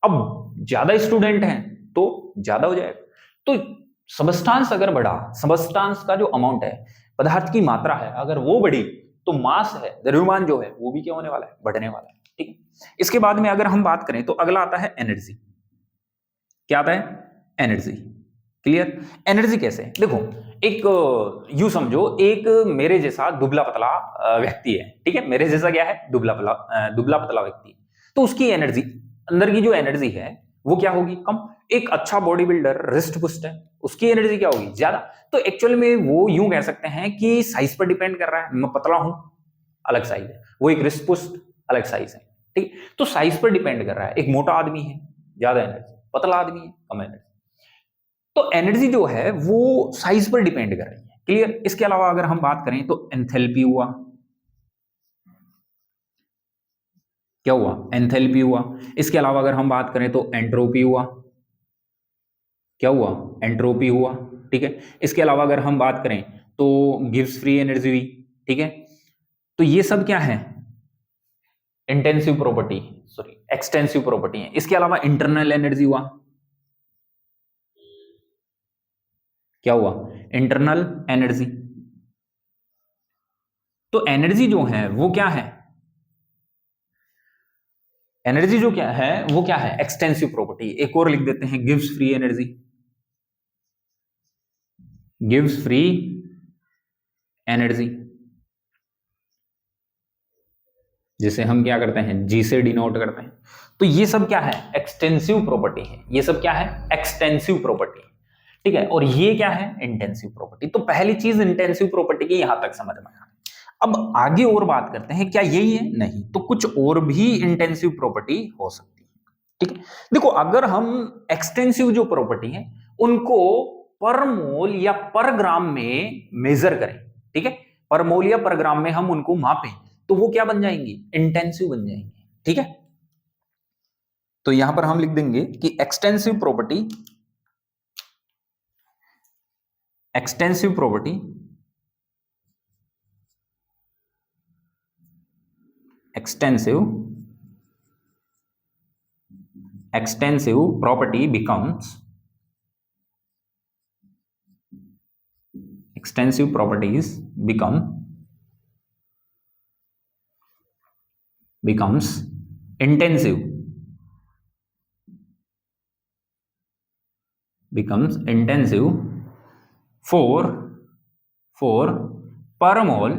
अब ज्यादा स्टूडेंट हैं तो ज्यादा हो जाएगा। तो सबस्टांस अगर बढ़ा, सबस्टांस का जो अमाउंट है, पदार्थ की मात्रा है, अगर वो बढ़ी तो मास है, द्रव्यमान जो है वो भी क्या होने वाला है, बढ़ने वाला है। ठीक है। इसके बाद में अगर हम बात करें तो अगला आता है एनर्जी। क्या आता है, एनर्जी। क्लियर। एनर्जी कैसे, देखो एक यू समझो, एक मेरे जैसा दुबला पतला व्यक्ति है, ठीक है, मेरे जैसा क्या है, दुबला पतला व्यक्ति है, तो उसकी एनर्जी, अंदर की जो एनर्जी है वो क्या होगी, कम। एक अच्छा बॉडी बिल्डर रिस्ट पुस्ट है, उसकी एनर्जी क्या होगी, ज्यादा। तो एक्चुअल में वो यूं कह सकते हैं कि साइज पर डिपेंड कर रहा है। मैं पतला हूं, अलग साइज है, वो एक रिस्ट पुस्ट, अलग साइज है। ठीक, तो साइज पर डिपेंड कर रहा है। एक मोटा आदमी है, ज्यादा एनर्जी, पतला आदमी है, कम एनर्जी। तो एनर्जी जो है वो साइज पर डिपेंड कर रही है। क्लियर। इसके अलावा अगर हम बात करें तो एंथैल्पी हुआ, क्या हुआ, एंथैल्पी हुआ। इसके अलावा अगर हम बात करें तो एंट्रोपी हुआ, क्या हुआ, एंट्रोपी हुआ। ठीक है। इसके अलावा अगर हम बात करें तो गिव्स फ्री एनर्जी हुई। ठीक है। तो ये सब क्या है, intensive property, sorry extensive property है। इसके अलावा इंटरनल एनर्जी हुआ, क्या हुआ, इंटरनल एनर्जी। तो एनर्जी जो है वो क्या है, एनर्जी जो क्या है वो क्या है, एक्सटेंसिव प्रॉपर्टी। एक और लिख देते हैं, gives free energy, gives free energy, जिसे हम क्या करते हैं, जी से डिनोट करते हैं। तो ये सब क्या है, एक्सटेंसिव प्रॉपर्टी है। ये सब क्या है, एक्सटेंसिव प्रॉपर्टी। ठीक है। और ये क्या है, इंटेंसिव प्रॉपर्टी। तो पहली चीज इंटेंसिव प्रॉपर्टी की यहां तक समझ में आया। अब आगे और बात करते हैं, क्या यही है, नहीं, तो कुछ और भी इंटेंसिव प्रॉपर्टी हो सकती है। ठीक है। देखो अगर हम एक्सटेंसिव जो प्रॉपर्टी है उनको पर मोल या पर ग्राम में मेजर करें, ठीक है, पर मोल या पर ग्राम में हम उनको मापें, तो वो क्या बन जाएंगी, इंटेंसिव बन जाएंगे। ठीक है। तो यहां पर हम लिख देंगे कि extensive property, extensive property, extensive property becomes, extensive properties becomes intensive, for per mole,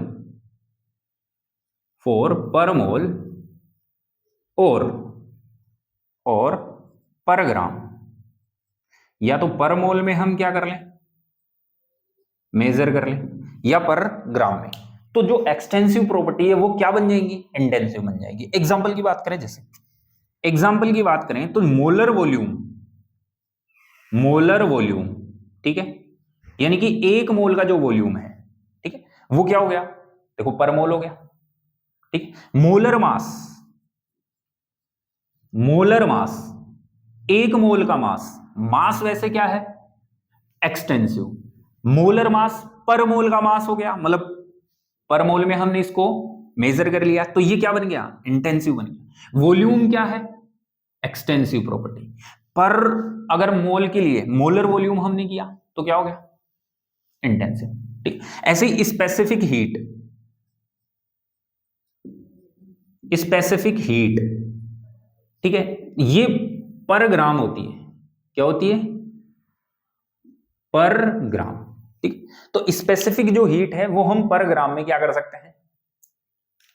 और पर ग्राम। या तो पर मोल में हम क्या कर लें, मेजर कर लें, या पर ग्राम में। तो जो एक्सटेंसिव प्रॉपर्टी है वो क्या बन जाएंगी, इंटेंसिव बन जाएगी। एग्जांपल की बात करें, जैसे एग्जांपल की बात करें तो मोलर वॉल्यूम, ठीक है, यानी कि एक मोल का जो वॉल्यूम है, ठीक है, वो क्या हो गया, देखो पर मोल हो गया। ठीक। मोलर मास, एक मोल का मास वैसे क्या है, एक्सटेंसिव। मोलर मास पर मोल का मास हो गया, मतलब पर मोल में हमने इसको मेजर कर लिया, तो ये क्या बन गया, इंटेंसिव बन गया। वॉल्यूम क्या है, एक्सटेंसिव प्रॉपर्टी। पर अगर मोल के लिए मोलर वॉल्यूम हमने किया तो क्या हो गया, इंटेंसिव। ठीक। ऐसे ही स्पेसिफिक हीट, ठीक है, ये पर ग्राम होती है। क्या होती है, पर ग्राम। ठीक। तो स्पेसिफिक जो हीट है वो हम पर ग्राम में क्या कर सकते हैं,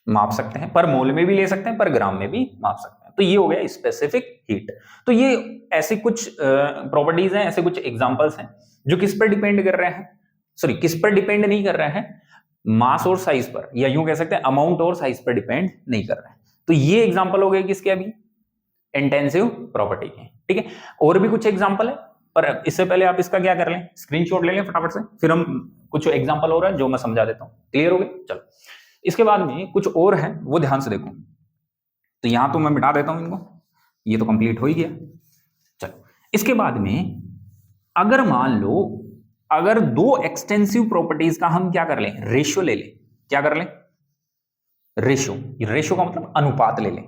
माप सकते हैं। पर मोल में भी ले सकते हैं, पर ग्राम में भी माप सकते हैं। तो ये हो गया स्पेसिफिक हीट। तो ये ऐसे कुछ प्रॉपर्टीज हैं, ऐसे कुछ एग्जांपल्स हैं जो किस पर डिपेंड कर रहे हैं, सॉरी किस पर डिपेंड नहीं कर रहे हैं, मास और साइज पर, या यूं कह सकते हैं अमाउंट और साइज पर डिपेंड नहीं कर रहे हैं। तो ये एग्जांपल हो गए किसके, अभी इंटेंसिव प्रॉपर्टी के, ठीक है। और भी कुछ एग्जांपल है, पर इससे पहले आप इसका क्या कर लें, स्क्रीनशॉट ले लें फटाफट से, फिर हम कुछ एग्जांपल हो रहा है जो मैं समझा देता हूं। क्लियर हो गया? चलो इसके बाद में कुछ और है, वो ध्यान से देखो। तो यहां तो मैं मिटा देता हूं इनको, ये तो कंप्लीट हो ही गया। चलो इसके बाद में अगर मान लो, अगर दो एक्सटेंसिव प्रॉपर्टीज का हम क्या कर लें, रेशियो ले लें, क्या कर लें, रेशियो, रेशियो का मतलब अनुपात ले लें,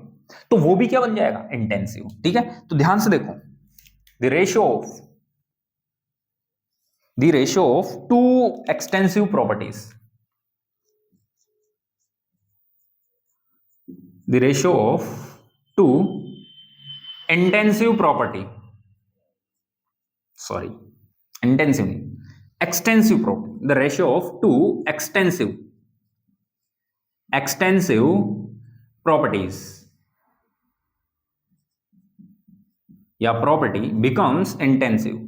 तो वो भी क्या बन जाएगा, इंटेंसिव, ठीक है। तो ध्यान से देखो, the ratio of two extensive properties, the ratio of two extensive property, extensive property, the ratio of two extensive properties या property becomes intensive,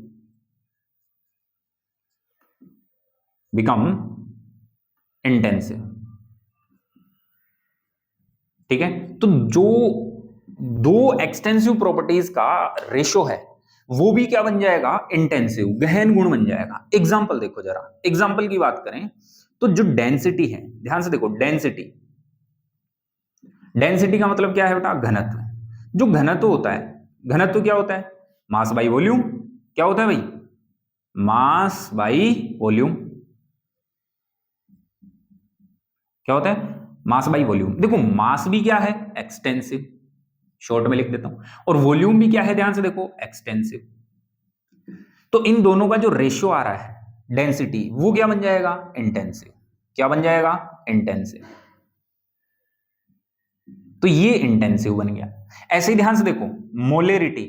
ठीक है। तो जो दो एक्सटेंसिव प्रॉपर्टीज का रेशियो है वो भी क्या बन जाएगा, इंटेंसिव, गहन गुण बन जाएगा। एग्जांपल देखो जरा, एग्जांपल की बात करें तो जो डेंसिटी है, ध्यान से देखो, डेंसिटी का मतलब क्या है बेटा, घनत्व। जो घनत्व होता है, घनत्व क्या होता है, मास बाई वॉल्यूम। क्या होता है भाई, मास बाई वॉल्यूम। क्या होता है, मास बाई वॉल्यूम। देखो मास भी क्या है, एक्सटेंसिव, शॉर्ट में लिख देता हूं, और वॉल्यूम भी क्या है, ध्यान से देखो, एक्सटेंसिव। तो इन दोनों का जो रेशियो आ रहा है, डेंसिटी, वो क्या बन जाएगा, इंटेंसिव। क्या बन जाएगा, इंटेंसिव। तो ये इंटेंसिव बन गया। ऐसे ही ध्यान से देखो, मोलेरिटी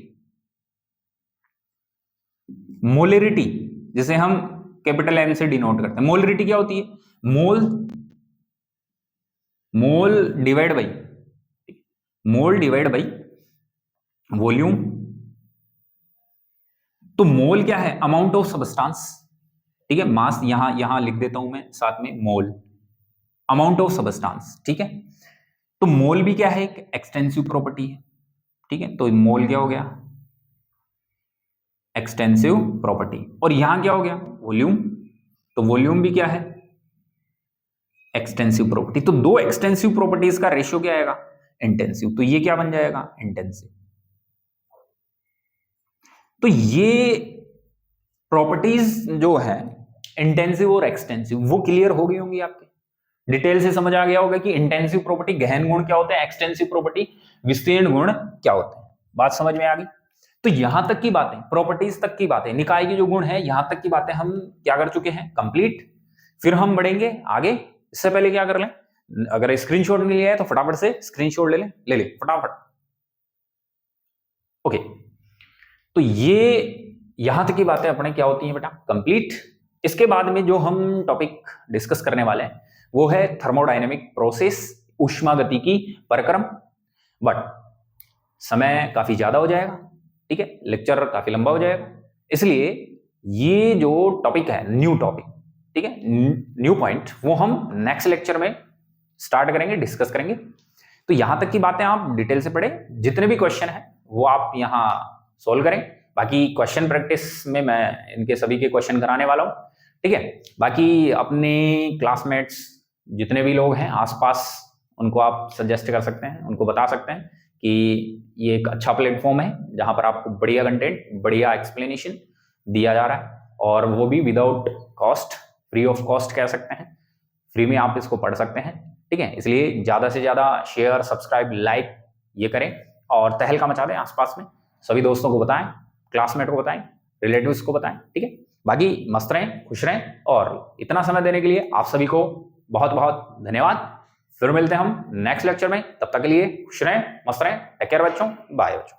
जिसे हम कैपिटल एम से डिनोट करते हैं, मोलेरिटी क्या होती है, मोल डिवाइड बाई वॉल्यूम। तो मोल क्या है, अमाउंट ऑफ सबस्टांस, ठीक है। मास यहां लिख देता हूं मैं साथ में, मोल, अमाउंट ऑफ सबस्टांस, ठीक है। तो मोल भी क्या है, एक एक्सटेंसिव प्रॉपर्टी है, ठीक है। तो मोल क्या हो गया, एक्सटेंसिव प्रॉपर्टी। और यहां क्या हो गया, वॉल्यूम। तो वॉल्यूम भी क्या है, एक्सटेंसिव प्रॉपर्टी। तो दो एक्सटेंसिव प्रॉपर्टीज का रेशियो क्या आएगा, इंटेंसिव। तो ये क्या बन जाएगा, इंटेंसिव। तो ये प्रॉपर्टीज जो है इंटेंसिव और एक्सटेंसिव, वो क्लियर हो गई होंगी आपके, डिटेल से समझ आ गया होगा कि इंटेंसिव प्रॉपर्टी गहन गुण क्या होते हैं, एक्सटेंसिव प्रॉपर्टी विस्तीर्ण गुण क्या होते हैं। बात समझ में आ गई। तो यहां तक की बातें, प्रॉपर्टीज तक की बातें, निकाय के जो गुण है, यहां तक की बातें हम क्या कर चुके हैं, कंप्लीट। फिर हम बढ़ेंगे आगे। इससे पहले क्या कर लें, अगर स्क्रीनशॉट नहीं लिया है तो फटाफट से स्क्रीनशॉट ले ले फटाफट। ओके, तो ये यहां तक की बातें अपने क्या होती हैं बेटा, कंप्लीट। इसके बाद में जो हम टॉपिक डिस्कस करने वाले हैं वो है थर्मोडायनेमिक प्रोसेस, ऊष्मागतिकी प्रक्रम। बट समय काफी ज्यादा हो जाएगा, ठीक है, लेक्चर काफी लंबा हो जाएगा, इसलिए ये जो टॉपिक है, न्यू टॉपिक, ठीक है, न्यू पॉइंट, वो हम नेक्स्ट लेक्चर में स्टार्ट करेंगे, डिस्कस करेंगे। तो यहां तक की बातें आप डिटेल से पढ़ें, जितने भी क्वेश्चन हैं वो आप यहां सोल्व करें। बाकी क्वेश्चन प्रैक्टिस में मैं इनके सभी के क्वेश्चन कराने वाला हूं, ठीक है। बाकी अपने क्लासमेट्स जितने भी लोग हैं आसपास, उनको आप सजेस्ट कर सकते हैं, उनको बता सकते हैं कि ये एक अच्छा प्लेटफॉर्म है जहां पर आपको बढ़िया कंटेंट, बढ़िया एक्सप्लेनेशन दिया जा रहा है, और वो भी without cost, free of cost कह सकते हैं, फ्री में आप इसको पढ़ सकते हैं, ठीक है। इसलिए ज्यादा से ज्यादा शेयर, सब्सक्राइब, लाइक ये करें और तहलका मचा दें आसपास में, सभी दोस्तों को बताएं, क्लासमेट को बताएं, रिलेटिव्स को बताएं, ठीक है। बाकी मस्त रहें, खुश रहें, और इतना समय देने के लिए आप सभी को बहुत बहुत धन्यवाद। फिर मिलते हैं हम नेक्स्ट लेक्चर में, तब तक के लिए खुश रहें, मस्त रहें, टेक केयर बच्चों, बाय बच्चों।